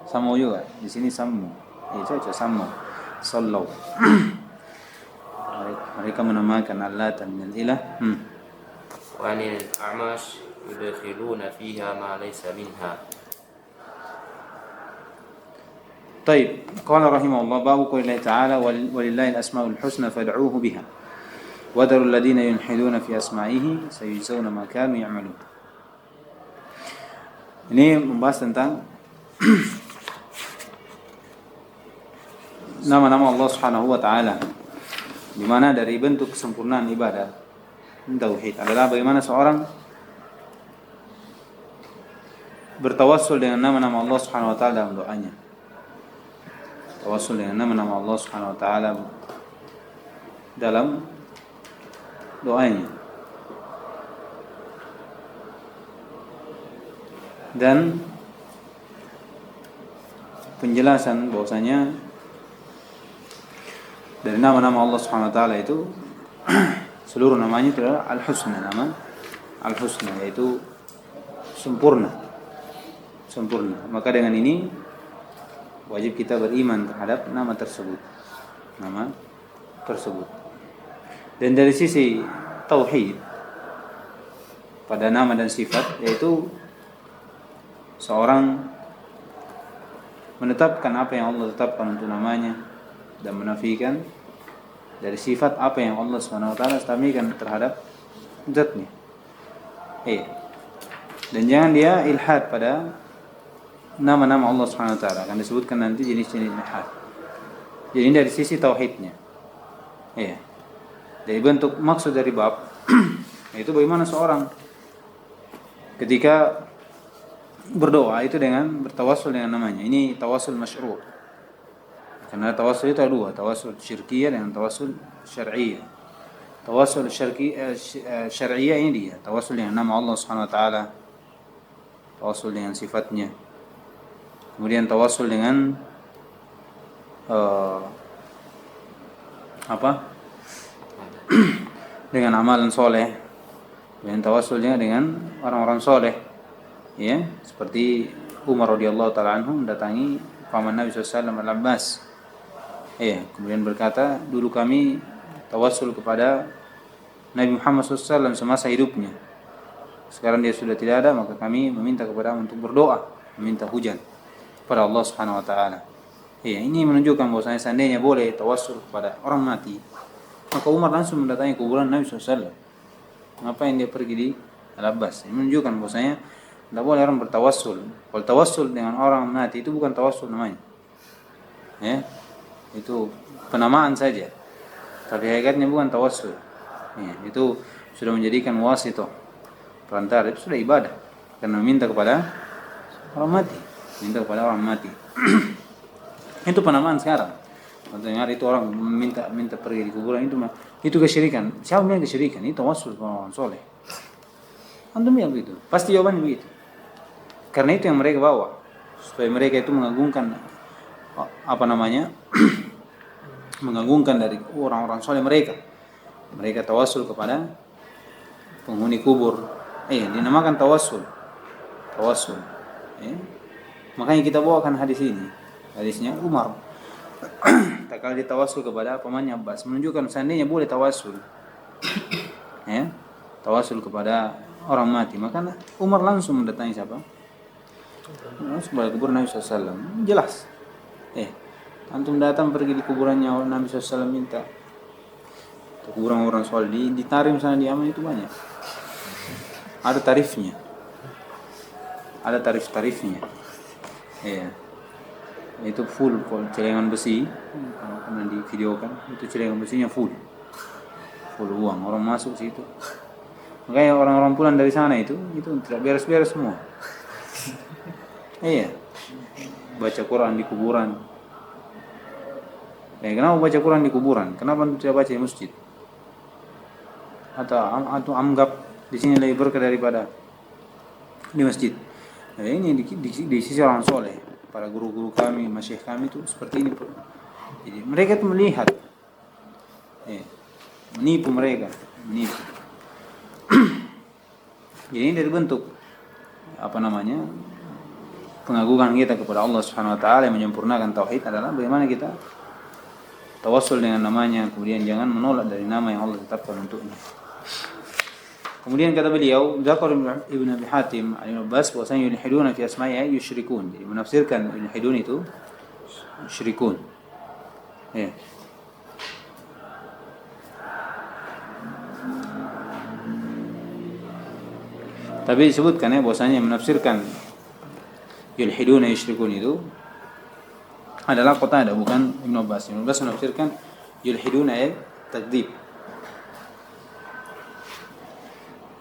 Sammu juga. Di sini sammu. Ya, cocok sammu. Sallau. Mereka menamakan Allah Ta'ala. وعن الأعمش يدخلون فيها ما ليس منها. طيب قال رحمه الله باب قول الله تعالى ولله الأسماء الحسنى فادعوه بها وذروا الذين يلحدون في أسمائه سيجزون ما كانوا يعملون. Ini membahas tentang nama-nama Allah Subhanahu wa taala, di mana dari bentuk kesempurnaan ibadah tauhid adalah bagaimana seorang bertawassul dengan nama-nama Allah Subhanahu wa taala dalam doanya. Tawassul dengan nama-nama Allah Subhanahu wa taala dalam doanya. Dan penjelasan bahwasanya dari nama-nama Allah Subhanahu wa taala itu seluruh namanya itu adalah Al-Husna, nama Al-Husna yaitu sempurna. Sempurna. Maka dengan ini wajib kita beriman terhadap nama tersebut. Nama tersebut. Dan dari sisi tauhid pada nama dan sifat yaitu seorang menetapkan apa yang Allah tetapkan untuk namanya dan menafikan dari sifat apa yang Allah SWT istamikan terhadap zatnya. Dan jangan dia ilhad pada nama-nama Allah SWT, akan disebutkan nanti jenis-jenis ilhad. Jadi dari sisi tauhidnya. Dari bentuk maksud dari bab yaitu bagaimana seorang ketika berdoa itu dengan bertawassul dengan namanya. Ini tawassul masyru'. Karena tawassul itu ada dua, tawassul syirkiyah dan tawassul syar'iyyah. Tawassul syar'iyyah ini dia, tawassul dengan nama Allah Subhanahu wa taala. Tawassul dengan sifatnya. Kemudian tawassul dengan dengan amalan soleh. Dan tawassulnya dengan orang-orang soleh. Ya, seperti Umar radhiyallahu taala anhu mendatangi paman Nabi SAW Al-Abbas. Kemudian berkata, dulu kami tawassul kepada Nabi Muhammad SAW semasa hidupnya. Sekarang dia sudah tidak ada, maka kami meminta kepada untuk berdoa, meminta hujan kepada Allah Subhanahu wa taala. Ini menunjukkan bahwasanya seandainya boleh tawassul kepada orang mati, maka Umar langsung mendatangi kuburan Nabi SAW. Ngapain dia pergi di Al-Abbas? Ini menunjukkan bahwasanya tidak boleh orang bertawassul. Kalau tawassul dengan orang mati itu bukan tawassul namanya. Itu penamaan saja. Tapi hakikatnya bukan tawassul. Itu sudah menjadikan wasithah, perantara, itu sudah ibadah. Karena meminta kepada orang mati. Minta kepada orang mati. Itu penamaan sekarang. Dengar itu orang minta pergi di kuburan itu kesyirikan. Siapa yang kesyirikan? Itu tawassul kepada orang soleh. Antum bilang begitu. Pasti jawabannya begitu. Karena itu yang mereka bawa, supaya mereka itu mengagungkan mengagungkan dari orang-orang soleh mereka. Mereka tawassul kepada penghuni kubur. Dinamakan tawassul. Makanya kita bawakan hadis ini. Hadisnya Umar. Tak kala ditawassul kepada pamannya Abbas, menunjukkan seandainya boleh tawassul. Tawassul kepada orang mati, maka Umar langsung mendatangi siapa? Sebelah kubur Nabi SAW. Jelas. Antum datang pergi di kuburannya Nabi SAW minta. Kuburan orang soleh di Tarim sana di Yaman itu banyak. Ada tarifnya. Ada tarif-tarifnya. Itu full celengan besi. Kalau pernah di videokan, itu celengan besinya full uang. Orang masuk situ. Makanya orang-orang pulang dari sana itu tidak beres-beres semua. Baca Quran di kuburan. Kenapa baca Quran di kuburan? Kenapa tidak baca di masjid? Atau anggap di sini lebih berkah daripada di masjid. Nah, ini di sisi orang soleh, para guru-guru kami, masyayikh kami itu seperti ini. Jadi mereka itu melihat, menipu mereka, menipu. Jadi ini dari bentuk pengagungan kita kepada Allah Subhanahu wa taala yang menyempurnakan tauhid adalah bagaimana kita tawassul dengan namanya, kemudian jangan menolak dari nama yang Allah tetapkan untuknya. Kemudian kata beliau, Dzakar Ibn Abi Hatim Ibn Abbas bahwasanya yulhiduna fi asma'ihi yusyrikun. Jadi menafsirkan yulhidun itu yusyrikun. Ya. Tapi disebutkan bahwasanya menafsirkan yulhiduna yusyrikun itu adalah Qatadah, bukan Ibn Abbas. Ibn Abbas menafsirkan yulhiduna takdzib.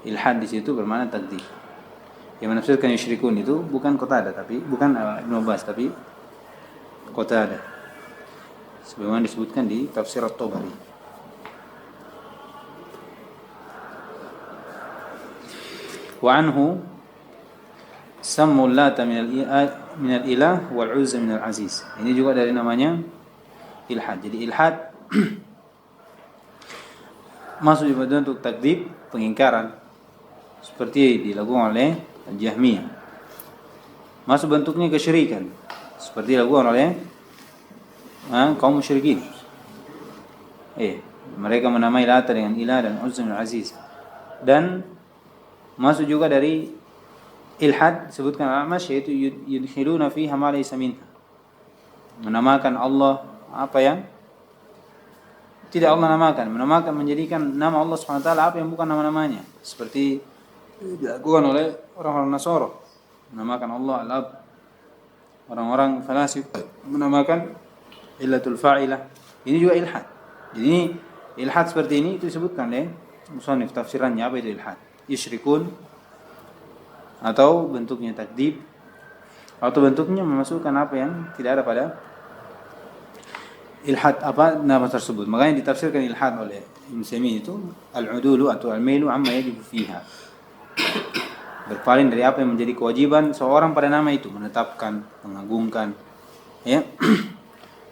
Ilhad di situ bermakna takdzib. Yang menafsirkan yusyrikun itu bukan Qatadah, tapi bukan Ibn Abbas, tapi Qatadah. Sebagaimana disebutkan di tafsir At-Tabari. Wa anhu sammu Lata min al-ilah wal Uzza min al-aziz. Ini juga dari namanya ilhad. Jadi ilhad masuk di bagian untuk takdzib, pengingkaran, seperti dilakukan oleh Al-Jahmiyah. Masuk bentuknya kesyirikan, seperti dilakukan oleh kaum musyrikin. Mereka menamai Lata dengan ilah dan Uzza min al-aziz. Dan masuk juga dari ilhad, sebutkan Al-Amash, yaitu yudkhiluna fiha ma laysa minha. Menamakan Allah apa yang tidak Allah namakan, menjadikan nama Allah SWT apa yang bukan nama-namanya, seperti dilakukan oleh orang-orang Nasara, menamakan Allah Al-Ab. Orang-orang falasif menamakan illatul fa'ilah. Ini juga ilhad. Jadi ilhad seperti ini itu disebutkan oleh musannif tafsirannya, apa itu ilhad? Yusyrikun, atau bentuknya takdzib, atau bentuknya memasukkan apa yang tidak ada pada ilhad nama tersebut. Makanya ditafsirkan ilhad oleh Ibn Sami itu al-udulu atau al-mailu amma yajibu fiha, berpaling dari apa yang menjadi kewajiban seorang pada nama itu, menetapkan, mengagungkan,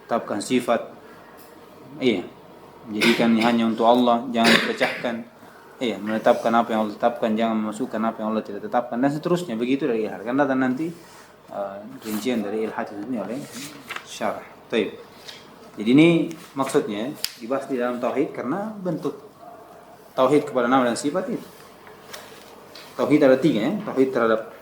tetapkan sifat, menjadikan hanya untuk Allah, jangan dipecahkan, menetapkan apa yang Allah tetapkan, jangan memasukkan apa yang Allah tidak tetapkan, dan seterusnya. Begitu dari ilhad. Karena nanti rincian dari ilhad itu oleh syarah. Baik. Jadi ini maksudnya dibahas di dalam tauhid karena bentuk tauhid kepada nama dan sifat itu. Tauhid ada 3 tauhid terhadap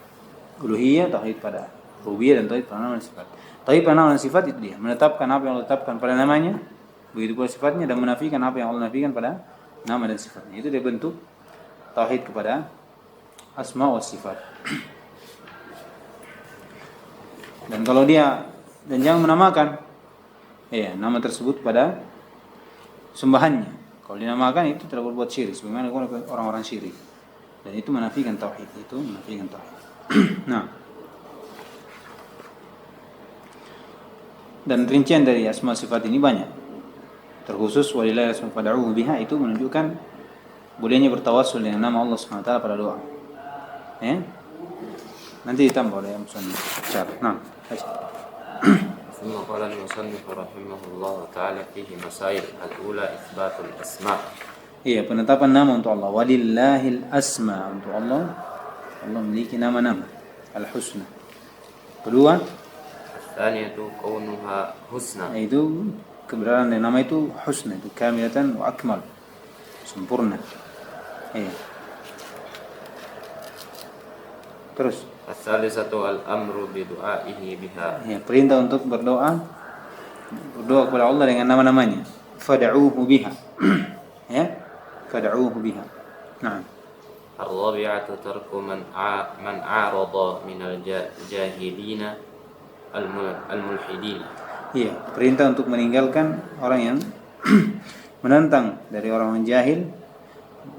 uluhiyah, tauhid pada rububiyah, dan tauhid pada nama dan sifat. Tauhid pada nama dan sifat itu dia menetapkan apa yang Allah tetapkan pada namanya, begitu pula sifatnya, dan menafikan apa yang Allah nafikan pada nama dan sifatnya. Itu dia bentuk tauhid kepada asma wa sifat. Dan kalau dia, dan jangan menamakan nama tersebut pada sembahannya. Kalau dinamakan itu telah berbuat syirik, sebagaimana orang-orang syirik. Dan itu menafikan tauhid, Nah. Dan rincian dari asma sifat ini banyak. Terkhusus walillahi asma fad'uhu biha, itu menunjukkan bolehnya bertawassul dengan nama Allah Subhanahu wa taala pada doa. Nanti ditambah oleh musannif. Nah, ثم قال المصنف رحمه الله تعالى فيه مسائل. الأولى إثبات الأسماء. Penetapan nama untuk Allah. Walillahil asma, untuk Allah. Allah memiliki nama-nama al-husna. Kedua, الثانية كونها حسنى. Itu keberadaan dari nama itu husna, itu kamilatan wa akmal, sempurna. Terus الثالثة الأمر بدعائه بها. Perintah untuk berdoa kepada Allah dengan nama-namanya. Fad'uhu biha. Fad'uhu biha. Nah. الرابعة ترك من أعرض من الجاهلين الملحدين. Perintah untuk meninggalkan orang yang menentang dari orang jahil,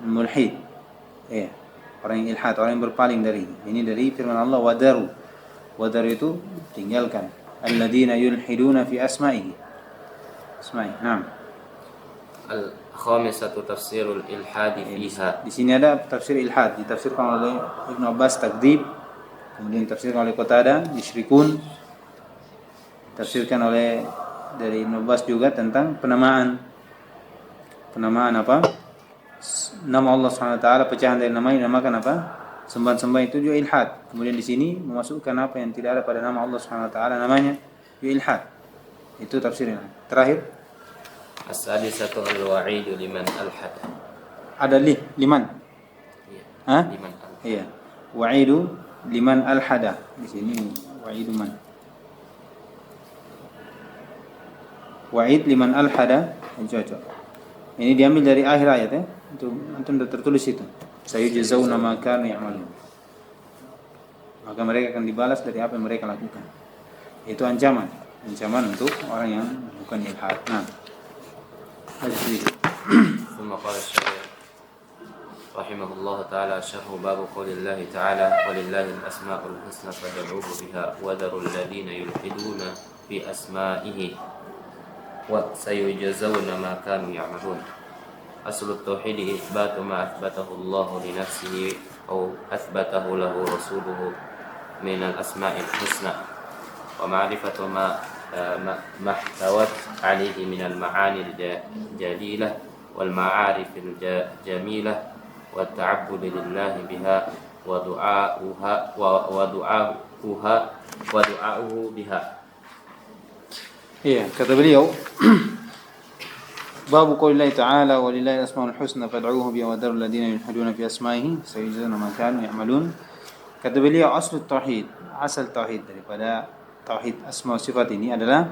mulhid. Orang yang ilhad, orang yang berpaling dari. Ini dari firman Allah, wadaru. Wadaru itu tinggalkan. Alladzina yulhiduna fi asma'ihi. Nah. الخامسة تفسير الإلحاد فيها. Di sini ada tafsir ilhad, ditafsirkan oleh Ibn Abbas takdzib, Kemudian tafsirkan oleh Qatadah yusyrikun. Tafsirkan oleh dari Ibnu Abbas juga tentang penamaan apa? Nama Allah SWT, pecahan dari nama yang dinamakan apa? Sembah-sembah itu juga ilhad. Kemudian di sini memasukkan apa yang tidak ada pada nama Allah SWT namanya juga ilhad. Itu tafsirnya. Terakhir, As-sadisatu al-wa'idu liman alhad. ada liman. Iya. Hah? Liman alhad. Iya. Wa'idu liman alhada. Di sini wa'idu man. Wa'id liman alhada. Cocok. Ini diambil dari akhir ayat ya. Itu antum sudah tertulis itu. Sayujzauna ma kanu ya'malun. Maka mereka akan dibalas dari apa yang mereka lakukan. Itu ancaman untuk orang yang bukan ilhad. Nah. ثم قال الشيخ رحمه الله تعالى شرح باب قول الله تعالى ولله الأسماء الحسنى فادعوه بها وذروا الذين يلحدون في أسمائه وسيجزون ما كانوا يعملون. أصل التوحيد إثبات ما أثبته الله لنفسه أو أثبته له رسوله من الأسماء الحسنى ومعرفة ما احتوت عليه من المعاني الجليلة والمعارف الجميلة والتعبد لله بها ودعاؤه بها. Iya, kata beliau Babu qaulillahi ta'ala walillahi al-asmaul husna fad'uuhu biha wa dharul ladina yulhiduna fi asma'ihi sayujzauna ma kanu ya'malun. Kata beliau asal tauhid daripada tauhid asma wa sifat ini adalah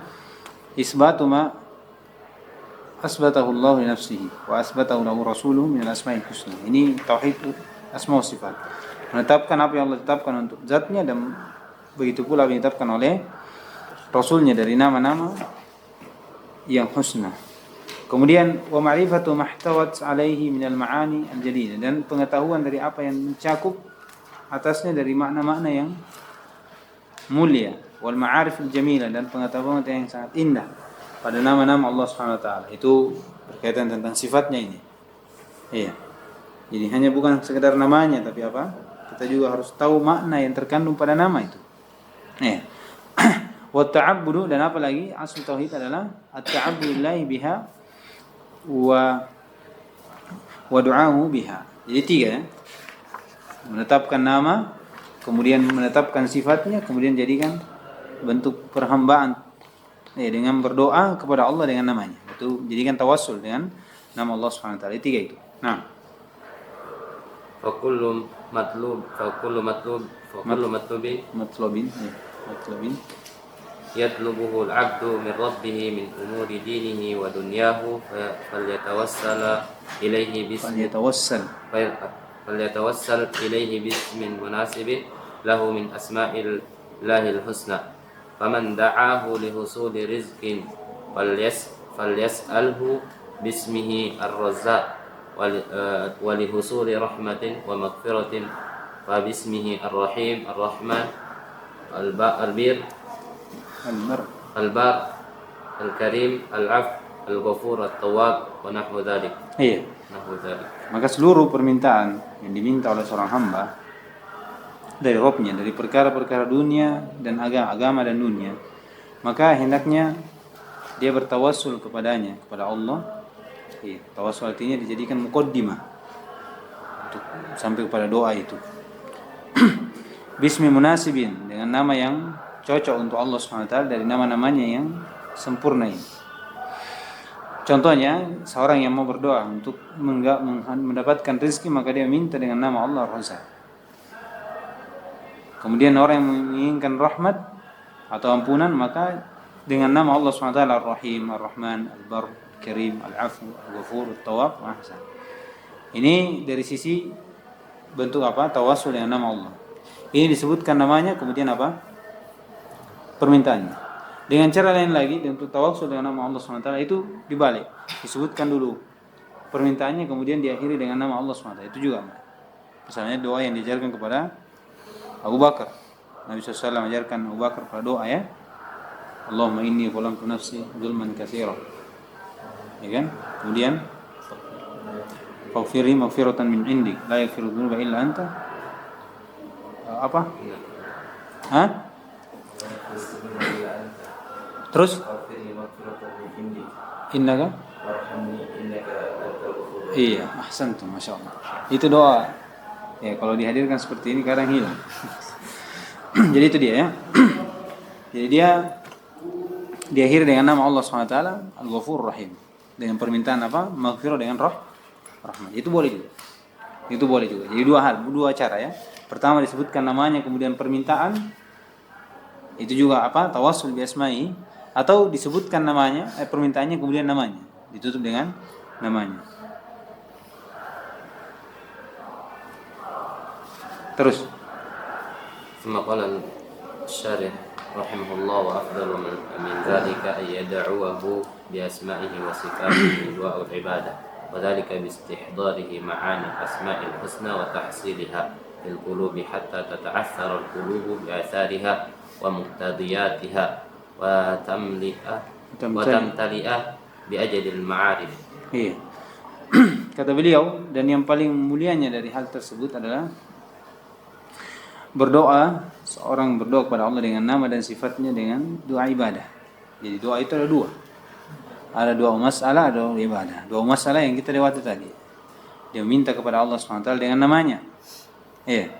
isbatu ma asbatahu Allah li nafsihi wa asbatahu lahu rasuluhu min al-asma'il husna. Ini tauhid asma wa sifat. Menetapkan apa yang Allah tetapkan untuk zatnya dan begitu pula yang ditetapkan oleh rasulnya dari nama-nama yang husna. Kemudian wa ma'rifatu mahtawat alaihi min al-ma'ani al-jalila, dan pengetahuan dari apa yang mencakup atasnya dari makna-makna yang mulia, wal ma'arif al-jamila, dan pengetahuan yang sangat indah pada nama-nama Allah Subhanahu wa taala. Itu berkaitan tentang sifatnya ini. Iya. Jadi hanya bukan sekedar namanya tapi apa? Kita juga harus tahu makna yang terkandung pada nama itu. Iya. Wa ta'abbudu, dan apa lagi? Asal tauhid adalah at-ta'abbudu lillahi biha wa du'a'uhu biha. Jadi tiga ya. Menetapkan nama, kemudian menetapkan sifatnya, kemudian jadikan bentuk perhambaan dengan berdoa kepada Allah dengan namanya. Itu jadikan tawassul dengan nama Allah Subhanahu wa taala. Tiga itu. Nah, Fakullu matlubin yatlubuhu al-'abdu min rabbih min umuri dinihi wa dunyahu falyatawassal ilayhi bismin munasibin lahu min asma'illahil husna. Faman da'ahu li husuli rizqin falyas'alhu bismihi ar-razzaq wa li husuli rahmatin wa maghfiratin fa bismihi ar-rahim ar-rahman al-bir al-bar al-karim al-'af al-ghafur at-tawwab wa nahwu dzalik. Iya. Maka seluruh permintaan yang diminta oleh seorang hamba dari Rabb-nya, dari perkara-perkara dunia dan agama dan dunia, maka hendaknya dia bertawassul kepadanya, kepada Allah. Iya, tawassul artinya dijadikan muqaddimah untuk sampai kepada doa itu. Bismi munasibin, dengan nama yang cocok untuk Allah SWT dari nama-namanya yang sempurna ini. Contohnya, seorang yang mau berdoa untuk mendapatkan rezeki, maka dia minta dengan nama Allah Ar-Razzaq. Kemudian orang yang menginginkan rahmat atau ampunan, maka dengan nama Allah SWT Ar-Rahim, Ar-Rahman, Al-Bar, Al-Karim, Al-Afu, Al-Ghafur, Al-Tawwab, Al-Ahsan. Ini dari sisi bentuk apa? Tawassul dengan nama Allah. Ini disebutkan namanya, kemudian apa? Permintaannya. Dengan cara lain lagi, untuk tawassul dengan nama Allah SWT itu dibalik. Disebutkan dulu permintaannya, kemudian diakhiri dengan nama Allah SWT. Itu juga. Misalnya doa yang diajarkan kepada Abu Bakar. Nabi SAW mengajarkan Abu Bakar pada doa ya. Allahumma inni zalamtu nafsi zulman katsira. Ya kan? Kemudian faghfirli maghfiratan min indik la yaghfiru dzunuba illa anta. Apa? Hah? Terus? Innaka? Iya, ahsantum, masya Allah. Itu doa. Ya, kalau dihadirkan seperti ini kadang hilang. Jadi itu dia ya. Jadi dia diakhiri dengan nama Allah SWT, Al-Ghafur Rahim. Dengan permintaan apa? Maghfirah dengan rahmat. Itu boleh juga. Itu boleh juga. Jadi dua cara ya. Pertama disebutkan namanya, kemudian permintaan. Itu juga apa? Tawassul bi asma'i. Atau disebutkan namanya, permintaannya kemudian namanya. Ditutup dengan namanya. Terus. ثم قال الشارح رحمه الله وأفضل من ذلك أن يدعوه بأسمائه وصفاته دعاء العبادة وذلك باستحضاره معاني الأسماء الحسنى وتحصيلها في القلوب حتى تتعثر القلوب بآثارها ومقتضياتها وتمتلئ بأجل المعارف. Iya. Kata beliau, dan yang paling mulianya dari hal tersebut adalah berdoa, seorang berdoa kepada Allah dengan nama dan sifatnya dengan doa ibadah. Jadi doa itu ada dua. Ada doa masalah, ada doa ibadah. Doa masalah yang kita lewati tadi. Dia minta kepada Allah SWT dengan namanya. Iya,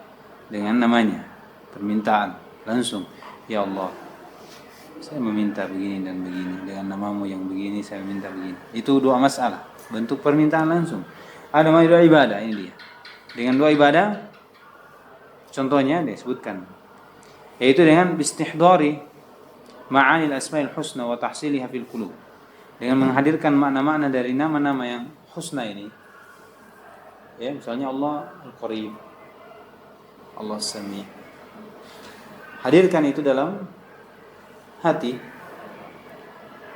dengan namanya. Permintaan langsung. Ya Allah, saya meminta begini dan begini. Dengan namamu yang begini, saya minta begini. Itu doa masalah. Bentuk permintaan langsung. Ada namanya doa ibadah, ini dia. Dengan doa ibadah, contohnya disebutkan, yaitu dengan bistihdari ma'anil asma'il husna wa tahsiliha fil qulub, dengan menghadirkan makna-makna dari nama-nama yang husna ini. Ya, misalnya Allah Al-Qarib, Allah Sami. Hadirkan itu dalam hati.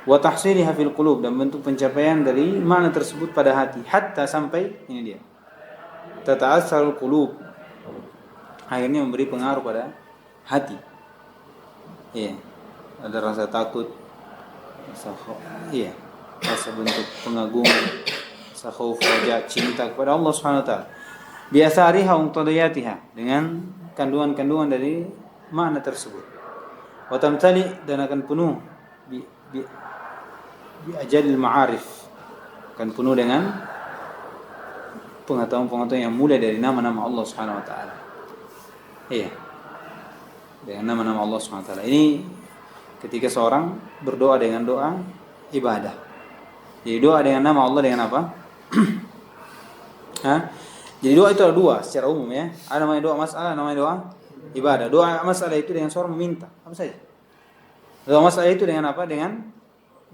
Wa tahsiliha fil qulub, dan bentuk pencapaian dari makna tersebut pada hati, hatta sampai ini dia. Tata'assarul qulub, akhirnya memberi pengaruh pada hati. Iya. Ada rasa takut, rasa bentuk pengagungan, rasa khauf, raja, cinta kepada Allah Subhanahu wa taala. Biasariha muqtadiyatiha, dengan kandungan-kandungan dari makna tersebut. Wa tamtali, dan akan penuh bi ajalil ma'arif, akan penuh dengan pengetahuan-pengetahuan yang mulai dari nama-nama Allah Subhanahu wa taala. Iya, dengan nama-nama Allah SWT. Ini ketika seorang berdoa dengan doa ibadah. Jadi doa dengan nama Allah dengan apa? Jadi doa itu ada dua secara umum ya. Ada namanya doa masalah, namanya doa ibadah. Doa masalah itu dengan seorang meminta apa saja. Doa masalah itu dengan apa? Dengan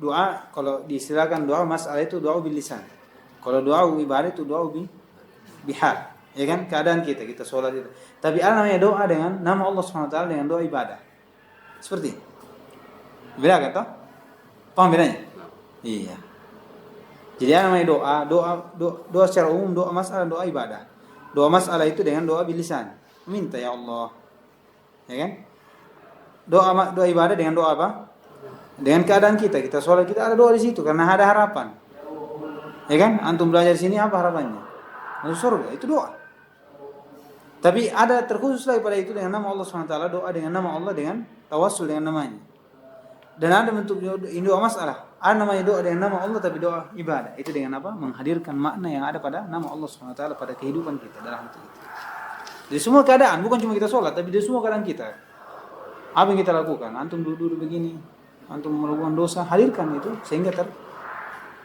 doa, kalau diistilahkan doa masalah itu doa bil lisan. Kalau doa ibadah itu doa bihal. Ya kan, keadaan kita sholat itu. Tapi ada namanya doa dengan nama Allah SWT dengan doa ibadah. Seperti beda kan toh? Paham bedanya? Iya. Jadi ada namanya doa secara umum, doa masalah, doa ibadah. Doa masalah itu dengan doa bilisan, minta ya Allah. Ya kan? Doa ibadah dengan doa apa? Dengan keadaan kita sholat, kita ada doa di situ karena ada harapan. Ya kan? Antum belajar di sini apa harapannya? Masuk surga, itu doa. Tapi ada terkhusus lagi pada itu dengan nama Allah SWT, doa dengan nama Allah, dengan tawassul dengan namanya. Dan ada bentuk doa masalah. Ada namanya doa dengan nama Allah tapi doa ibadah. Itu dengan apa? Menghadirkan makna yang ada pada nama Allah SWT pada kehidupan kita, dalam hati kita. Di semua keadaan, bukan cuma kita sholat, tapi di semua keadaan kita. Apa yang kita lakukan? Antum duduk begini, antum melakukan dosa, hadirkan itu sehingga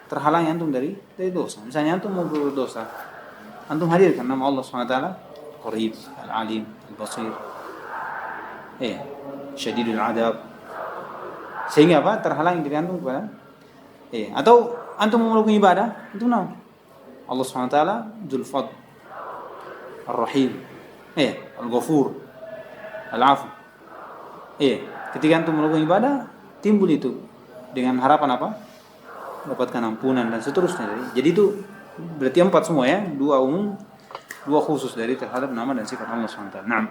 terhalangi antum dari dosa. Misalnya antum mau berdosa, antum hadirkan nama Allah SWT, Qarib, Al-Alim, Al-Basir, Syadidul Adab, sehingga apa? Terhalang dari antum kepada atau antum melakukan ibadah, antum nama Allah SWT, Dzul Fadl, Ar-Rahim, Al-Ghafur, Al-Afu. Ketika antum melakukan ibadah, timbul itu dengan harapan apa? Dapatkan ampunan dan seterusnya. Jadi itu berarti 4 semua ya, 2 umum, 2 khusus dari terhadap nama dan sifat Allah SWT. Naam.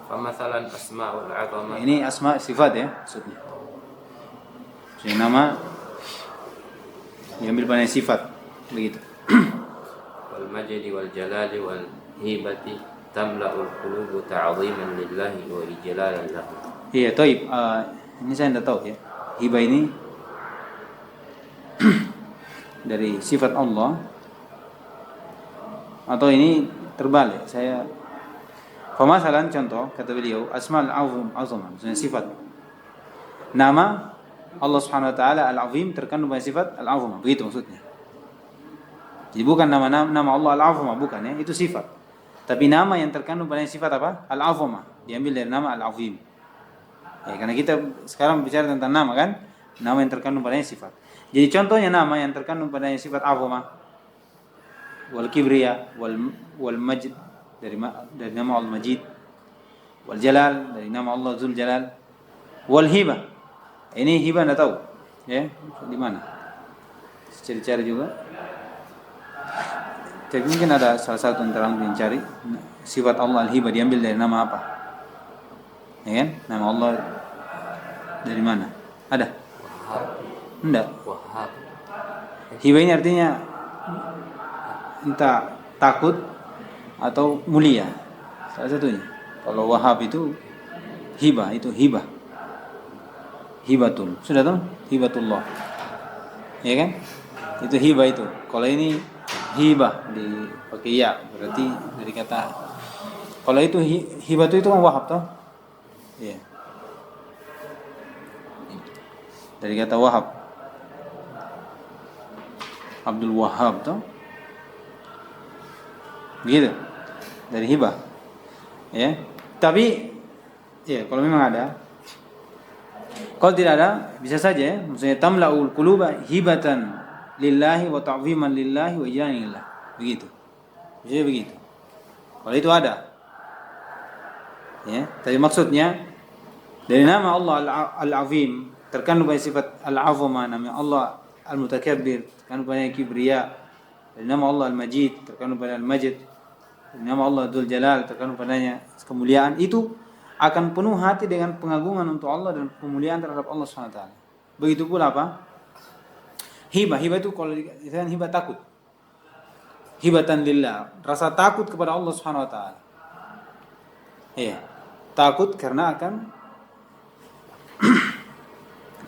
Famasalan asma'ul 'azamah. Ini asma sifat ya maksudnya. Jadi nama diambil pada sifat begitu. Wal majdi wal jalali wal hibati tamla'ul qulubu ta'ziman lillahi wa ijlalan lahu. Iya, taib. Ini saya tidak tahu ya. Hibah ini dari sifat Allah atau ini terbalik. Pemasalan contoh kata beliau asmaul azam, maksudnya sifat. Nama Allah Subhanahu wa taala Al-Azim terkandung pada sifat Al-Azam, begitu maksudnya. Jadi bukan nama Allah Al-Azam, bukan ya, itu sifat. Tapi nama yang terkandung pada sifat apa? Al-Azam, diambil dari nama Al-Azim. Ya, karena kita sekarang bicara tentang nama kan, nama yang terkandung pada sifat. Jadi contohnya nama yang terkandung pada sifat Azam, wal kibriya, wal majd dari nama Al-Majid, wal Jalal dari nama Allah Dzul Jalal, wal hibah. Ini hibah anda tahu, ya di mana? Cari-cari juga. Jadi mungkin ada salah satu antara yang cari sifat Allah al-hibah diambil dari nama apa? Ya kan? Nama Allah dari mana? Ada? Enggak. Hibah ini artinya entah takut atau mulia. Salah satunya. Kalau Wahab itu hibah, itu hibah. Hibatul. Sudah tahu? Hibatullah. Ya kan? Itu hibah itu. Kalau ini hibah dipakai ya, berarti dari kata. Kalau itu hibah itu kan Wahab toh? Iya. Dari kata Wahab. Abdul Wahhab toh? Begitu. Dari hibah. Ya. Tapi ya, kalau memang ada. Kalau tidak ada, bisa saja ya, maksudnya tamla'ul quluba hibatan lillahi wa ta'ziman lillahi wa ijlalan lillah. Begitu. Bisa begitu. Kalau itu ada. Ya, tapi maksudnya dari nama Allah Al-Azim terkandung pada sifat Al-Azama, nama Allah Al-Mutakabbir terkandung pada kibriya. Dari nama Allah Al-Majid terkandung pada Al-Majid. Dari nama Allah Dzul Jalal terkandung padanya kemuliaan. Itu akan penuh hati dengan pengagungan untuk Allah dan pemuliaan terhadap Allah SWT. Begitu pula apa? Hibah itu kalau dikatakan hibah takut. Hibatan lillah, rasa takut kepada Allah SWT. Iya, takut karena akan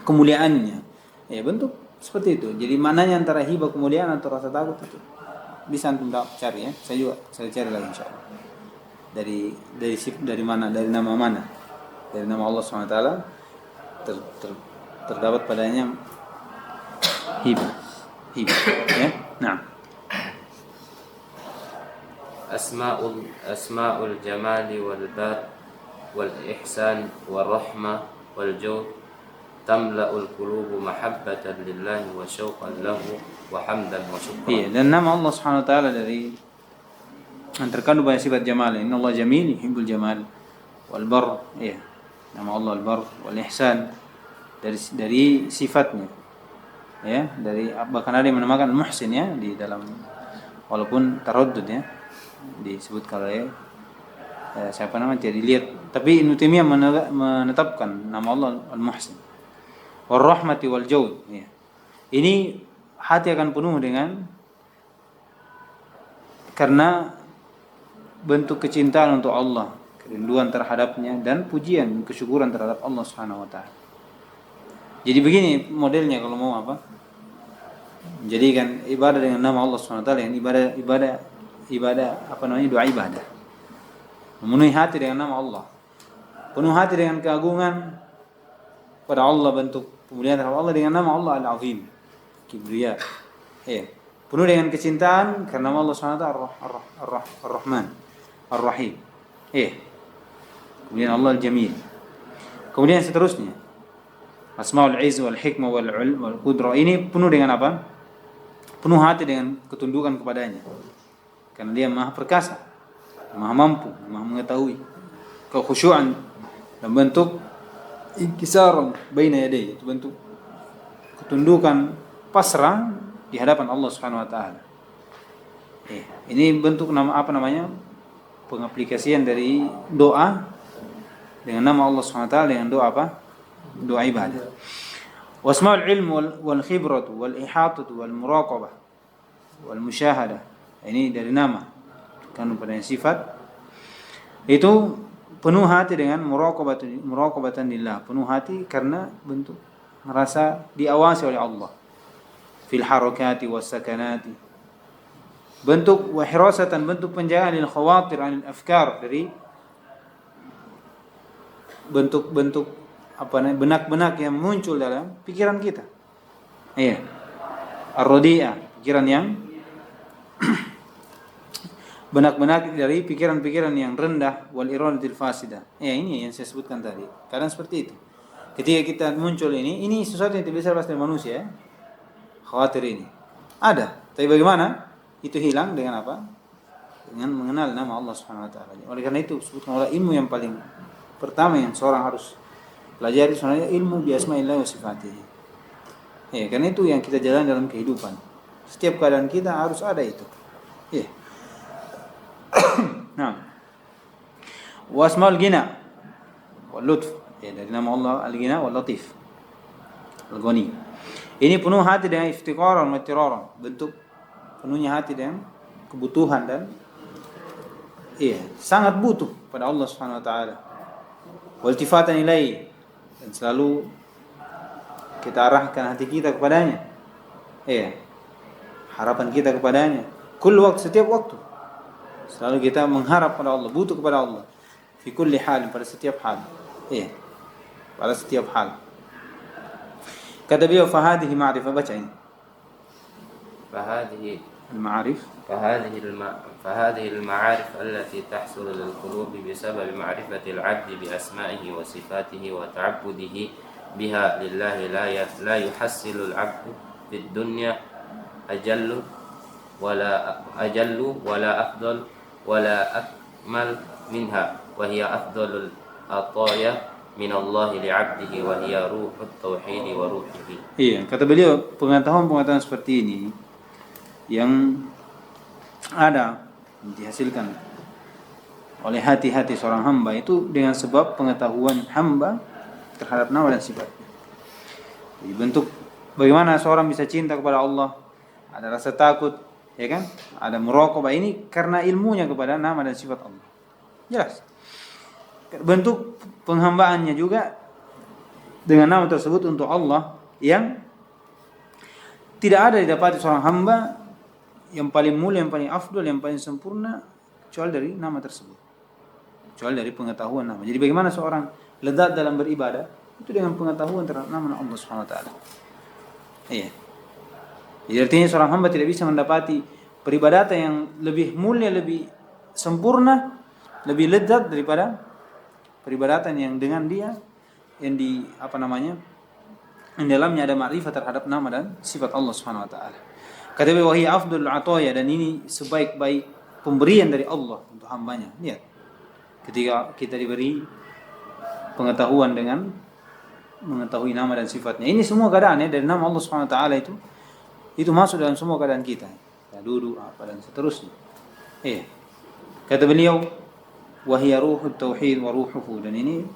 kemuliaannya. Ya, bentuk seperti itu. Jadi maknanya antara hibah kemuliaan atau rasa takut itu bisa antum cari ya. Saya cari lagi insyaallah. Dari mana? Dari nama mana? Dari nama Allah SWT terdapat padanya hibah. Ya. Nah. Asma'ul jamali wal bar wal ihsan wal rahmah wal jawd tamla'ul qulubu mahabbatan lillahi wa syauqan lahu wa hamdan wa syukran. Iya, dan nama Allah Subhanahu wa taala dari yang terkandung pada sifat jamal. Inna Allah jamil yuhibbul jamal. Wal bar, ya. Nama Allah al-bar wal ihsan dari sifatnya. Ya, dari bahkan ada yang menamakan muhsin ya di dalam walaupun taraddud ya disebut kalau ya siapa namanya jadi lihat, tapi Ibnu Taimiyah menetapkan nama Allah al-muhsin. War rahmati wal jawd, ya. Ini hati akan penuh dengan karena bentuk kecintaan untuk Allah, kerinduan terhadapnya dan pujian, kesyukuran terhadap Allah Subhanahu wa taala. Jadi begini modelnya kalau mau apa? Jadikan ibadah dengan nama Allah Subhanahu wa taala yang ibadah apa namanya? Doa ibadah. Memenuhi hati dengan nama Allah. Penuh hati dengan keagungan pada Allah, bentuk pemuliaan terhadap Allah dengan nama Allah Al-Azim, Kibriya. Ya. Penuh dengan kecintaan karena nama Allah Subhanahu wa taala Ar-Rahman, Ar-Rahim. Kemudian Allah Al-Jamil. Kemudian seterusnya Asmaul Izz wal Hikmah wal Qudrah. Ini penuh dengan apa? Penuh hati dengan ketundukan kepadanya. Karena dia Maha perkasa, Maha mampu, Maha mengetahui. Kekhusyuan dan bentuk inkisaran baina yadayhi, itu bentuk ketundukan pasrah di hadapan Allah Subhanahu wa taala. Ini bentuk nama apa namanya? Pengaplikasian dari doa dengan nama Allah Subhanahu wa taala dengan doa apa? Doa ibadah. Wasmaul ilm wal khibratu wal ihatatu wal muraqabah wal musyahadah. Ini dari nama kan pada sifat Itu penuh hati dengan muraqabatan lillah, penuh hati karena bentuk merasa diawasi oleh Allah fil harakati was sakanati, bentuk wahirasatan, bentuk penjagaan lil khawatir anil afkar, dari bentuk-bentuk benak-benak yang muncul dalam pikiran kita. Iya. Ar-radiyah, pikiran yang benak-benak dari pikiran-pikiran yang rendah, wal iradatil fasidah. Ya, ini yang saya sebutkan tadi. Kadang seperti itu. Ketika kita muncul ini sesuatu yang tidak bisa lepas dari manusia, ya. Khawatir ini ada. Tapi bagaimana itu hilang? Dengan apa? Dengan mengenal nama Allah Subhanahu wa taala. Oleh karena itu sebutkan ilmu yang paling pertama yang seorang harus pelajari sebenarnya ilmu bi asmaillah wa sifatihi. Ya, karena itu yang kita jalan dalam kehidupan. Setiap keadaan kita harus ada itu. Ya. Nah. Wa asmaul ghina wal lutf. Ya, dari nama Allah Al-Ghina wal Latif. Al-Ghani. Ini penuh hati dengan iftiqaran wa tiraran, bentuk penuhnya hati dengan kebutuhan dan sangat butuh pada Allah Subhanahu wa taala. Waltifatan ilaihi, dan selalu kita arahkan hati kita kepadanya. Harapan kita kepadanya. Kul waktu, setiap waktu. Selalu kita mengharap pada Allah, butuh kepada Allah. Fi kulli hal, pada setiap hal. Pada setiap hal. Kata beliau fahadihi ma'rifah, baca ini. فهذه المعارف التي تحصل للقلوب بسبب معرفة العبد بأسمائه وصفاته وتعبده بها لله لا يحصل العبد في الدنيا أجل ولا أفضل ولا أكمل منها وهي أفضل العطايا من الله لعبده وهي روح التوحيد وروحه. Iya, kata beliau pengetahuan seperti ini yang ada dihasilkan oleh hati-hati seorang hamba itu dengan sebab pengetahuan hamba terhadap nama dan sifat. Jadi bentuk bagaimana seorang bisa cinta kepada Allah, ada rasa takut, ya kan? Ada muraqabah, ini karena ilmunya kepada nama dan sifat Allah. Jelas. Bentuk penghambaannya juga dengan nama tersebut untuk Allah yang tidak ada didapati seorang hamba yang paling mulia, yang paling afdal, yang paling sempurna kecuali dari nama tersebut, kecuali dari pengetahuan nama. Jadi bagaimana seorang lezat dalam beribadah itu dengan pengetahuan terhadap nama Allah Subhanahu wa taala. Iya. Jadi artinya seorang hamba tidak bisa mendapati peribadatan yang lebih mulia, lebih sempurna, lebih lezat daripada peribadatan yang dengan dia yang yang dalamnya ada ma'rifat terhadap nama dan sifat Allah Subhanahu wa taala. Kata beliau wahi afdalul ataya, dan ini sebaik-baik pemberian dari Allah untuk hambanya. Lihat. Ketika kita diberi pengetahuan dengan mengetahui nama dan sifatnya. Ini semua keadaan dari nama Allah Subhanahu wa taala itu masuk dalam semua keadaan kita. Ya, duduk apa dan seterusnya. Kata beliau wahiya ruhut tauhid wa ruhuhu, dan ini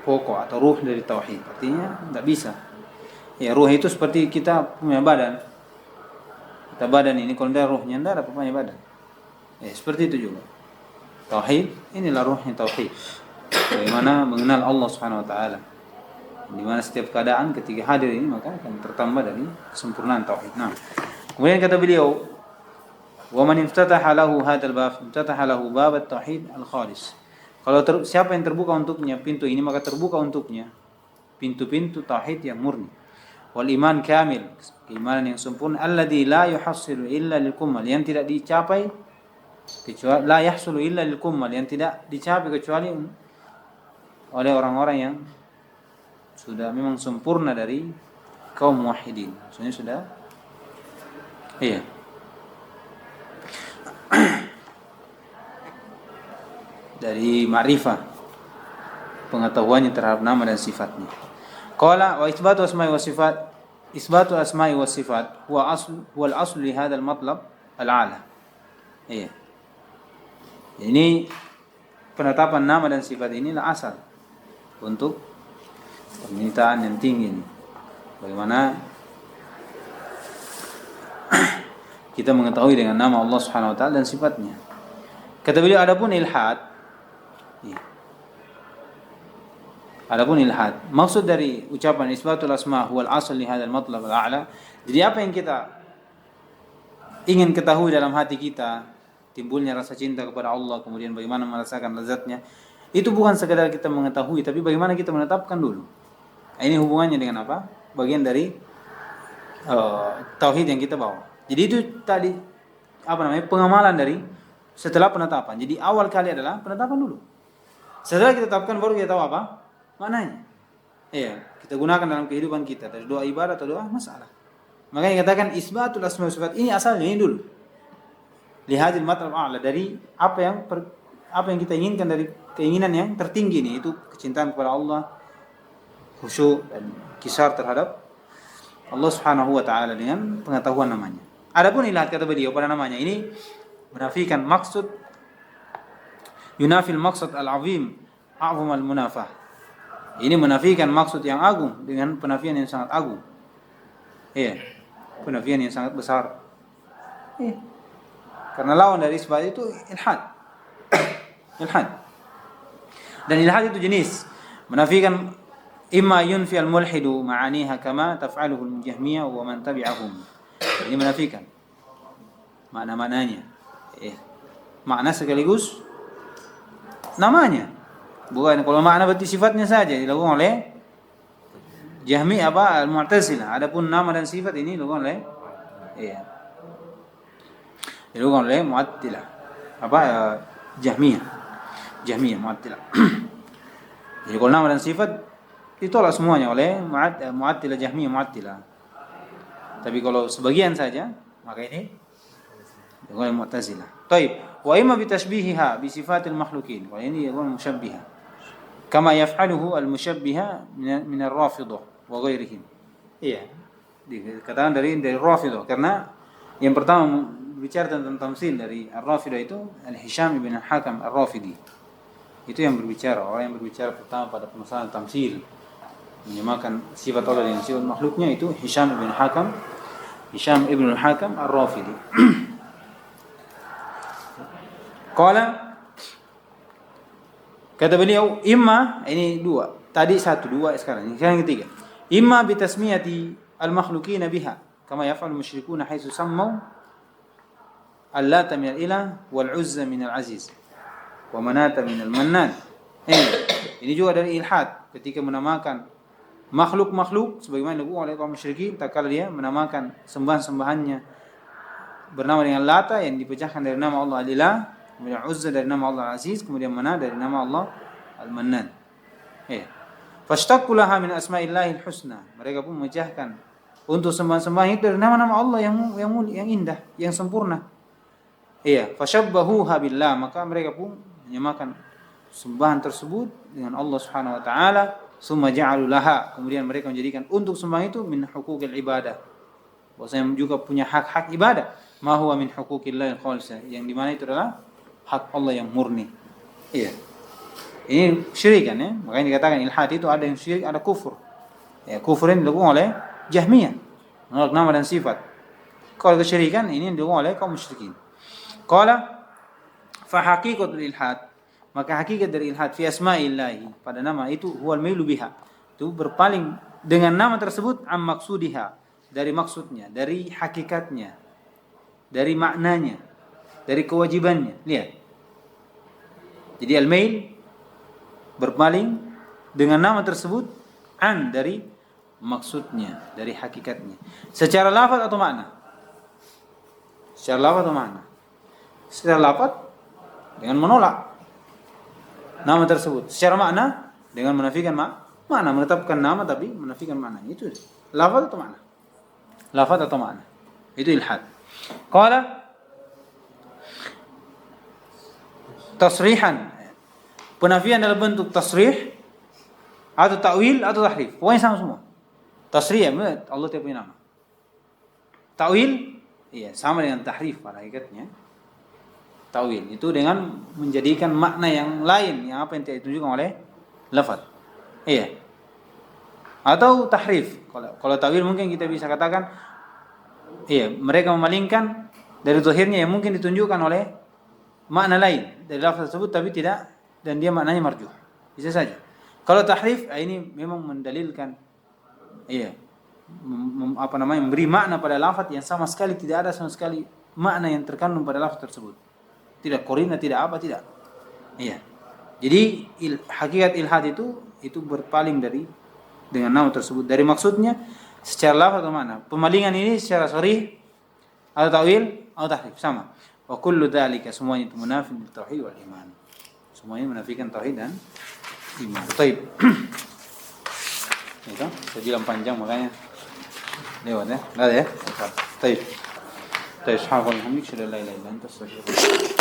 pokok atau ruh dari tauhid. Artinya tidak bisa. Ya, ruh itu seperti kita punya badan. Kita badan ini kalau tidak ruhnya tidak ada punya badan. Seperti itu juga. Tauhid, inilah ruhnya tauhid. Bagaimana mengenal Allah Subhanahu wa taala. Di mana setiap keadaan ketika hadir ini maka akan tertambah dari kesempurnaan tauhid. Nah, kemudian kata beliau wa man iftataha lahu hadzal bab iftataha lahu bab at-tauhid al-khalis. Kalau siapa yang terbuka untuknya pintu ini, maka terbuka untuknya pintu-pintu tauhid yang murni. Wal iman kamil, keimanan yang sempurna, alladzi la yuhassilu illa lil kumal, yang tidak dicapai kecuali la yahsulu illa lil kumal, yang tidak dicapai kecuali oleh orang-orang yang sudah memang sempurna dari kaum muwahhidin. Maksudnya sudah dari ma'rifah, pengetahuannya terhadap nama dan sifatnya. Qala wa isbatu asma'i wa sifat, isbatu asma'i wa sifat huwa al-asl li hadzal matlab al-'ala. Ini penetapan nama dan sifat inilah asal untuk permintaan yang tinggi ini. Bagaimana kita mengetahui dengan nama Allah Subhanahu wa taala dan sifatnya. Kata beliau, adapun ilhad, maksud dari ucapan isbatul asma huwal asl li hadzal matlab al-a'la. Jadi apa yang kita ingin ketahui dalam hati kita, timbulnya rasa cinta kepada Allah, kemudian bagaimana merasakan lezatnya, itu bukan sekedar kita mengetahui, tapi bagaimana kita menetapkan dulu. Ini hubungannya dengan apa? Bagian dari tauhid yang kita bawa. Jadi itu tadi pengamalan dari setelah penetapan. Jadi awal kali adalah penetapan dulu. Setelah kita tetapkan baru kita tahu apa maknanya. Iya, kita gunakan dalam kehidupan kita dari doa ibadah atau doa masalah. Makanya katakan isbatul asma wa sifat ini asalnya ini dulu. Lihadil matlab a'la, dari apa yang kita inginkan, dari keinginan yang tertinggi ini, itu kecintaan kepada Allah, khusyuk dan kisar terhadap Allah Subhanahu wa taala dengan pengetahuan namanya. Adapun ilhad, kata beliau, pada namanya ini menafikan maksud, yunafil maksud al-azim a'zam al-munafah. Ini menafikan maksud yang agung dengan penafian yang sangat agung. Iya, penafian yang sangat besar. Iya. Karena lawan dari isbat itu ilhad. Ilhad. Dan ilhad itu jenis. Menafikan imma yunfi al-mulhidu ma'aniha kama taf'aluhu al-jahmiyah wa man tabi'ahum. Ini menafikan makna-maknanya. Makna sekaligus namanya. Bukan kalau makna berarti sifatnya saja dilakukan oleh Jahmi al-Mu'tazilah. Adapun nama dan sifat ini dilakukan oleh dilakukan oleh Mu'attilah. Jahmiyah Mu'attilah. Jadi kalau nama dan sifat ditolak semuanya oleh Mu'attilah, Jahmiyah Mu'attilah. Tapi kalau sebagian saja, maka ini oleh Mu'tazilah. Baik, wa imma bi tashbihiha bi sifatil makhluqin. Wa ini yakun musyabbihah. Kama yaf'aluhu al-mushabbiha min ar-Rafidhah wa ghairihim. Iya. Dikatakan dari Rafidhah, karena yang pertama berbicara tentang tamsil dari Ar-Rafidhah itu Al-Hisham ibn Hakam Ar-Rafidi. Itu yang berbicara, orang yang berbicara pertama pada permasalahan tamsil, menyamakan sifat Allah dengan sifat makhluknya, itu Hisham ibn Hakam Ar-Rafidi. Kata beliau, imma, ini dua, tadi satu, dua, sekarang yang ketiga. Imma bitasmiyati al-makhluqina biha kama yaf'al musyrikuna haitsu sammu Allata min al-ilah wal Uzza min al-aziz wa Manata min al-mannan. Ini juga dari ilhad, ketika menamakan makhluk-makhluk sebagaimana dilakukan oleh kaum musyrikin, tak kala dia menamakan sembahan-sembahannya bernama dengan Lata yang dipecahkan dari nama Allah al-Ilah, kemudian Uzza dari nama Allah al-Aziz, kemudian Manat dari nama Allah al-Mannan. Fashtaqu laha min asma'illahil husna. Mereka pun memecahkan untuk sembahan-sembahan itu dari nama-nama Allah yang indah, yang sempurna. Fashabbahuha billah, maka mereka pun menyamakan sembahan tersebut dengan Allah Subhanahu wa taala. Summa ja'alu laha, kemudian mereka menjadikan untuk sembahan itu min huquqil ibadah. Bahwasanya juga punya hak-hak ibadah. Ma huwa min huquqillahil khalisah, yang di mana itu adalah hak Allah yang murni. Ini syirik kan ya? Makanya dikatakan ilhad itu ada yang syirik, ada kufur. Kufur ini dilakukan oleh Jahmiyah, menolak nama dan sifat. Kalau kesyirikan ini dilakukan oleh kaum musyrikin. Qala fa haqiqatul ilhad, maka hakikat dari ilhad fi asma'illahi, pada nama itu, huwal mailu biha, itu berpaling dengan nama tersebut, am maqsudiha, dari maksudnya, dari hakikatnya, dari maknanya, dari kewajibannya. Lihat. Jadi al-mail berpaling dengan nama tersebut, an, dari maksudnya, dari hakikatnya. Secara lafaz atau makna? Secara lafaz atau makna? Secara lafaz dengan menolak nama tersebut. Secara makna dengan menafikan makna, menetapkan nama tapi menafikan makna. Itu lafaz atau makna? Lafaz atau makna? Itu ilhad. Qala tasrihan, penafian dalam bentuk tasrih atau ta'wil atau tahrif. Pokoknya sama semua. Tasrih, Allah tidak punya nama. Ta'wil, sama dengan tahrif pada hakikatnya. Ta'wil itu dengan menjadikan makna yang lain, yang apa yang tidak ditunjukkan oleh lafaz. Atau tahrif. Kalau ta'wil mungkin kita bisa katakan, mereka memalingkan dari zahirnya yang mungkin ditunjukkan oleh makna lain. dari lafaz tersebut tapi tidak, dan dia maknanya marjuh. Bisa saja. Kalau tahrif ini memang mendalilkan memberi makna pada lafaz yang sama sekali tidak ada sama sekali makna yang terkandung pada lafaz tersebut. Tidak korina, tidak apa, tidak. Iya. Jadi hakikat ilhad itu berpaling dengan nama tersebut dari maksudnya secara lafaz atau makna. Pemalingan ini secara sharih atau ta'wil atau tahrif sama. Wa kullu dzalika, semuanya itu munafin bil tauhid wal iman. Semuanya menafikan tauhid dan iman. Baik. Itu sejilan panjang makanya lewat ya. Enggak ada ya? Baik. Baik, subhanallah, alhamdulillah, la ilaha illa anta, astaghfiruka.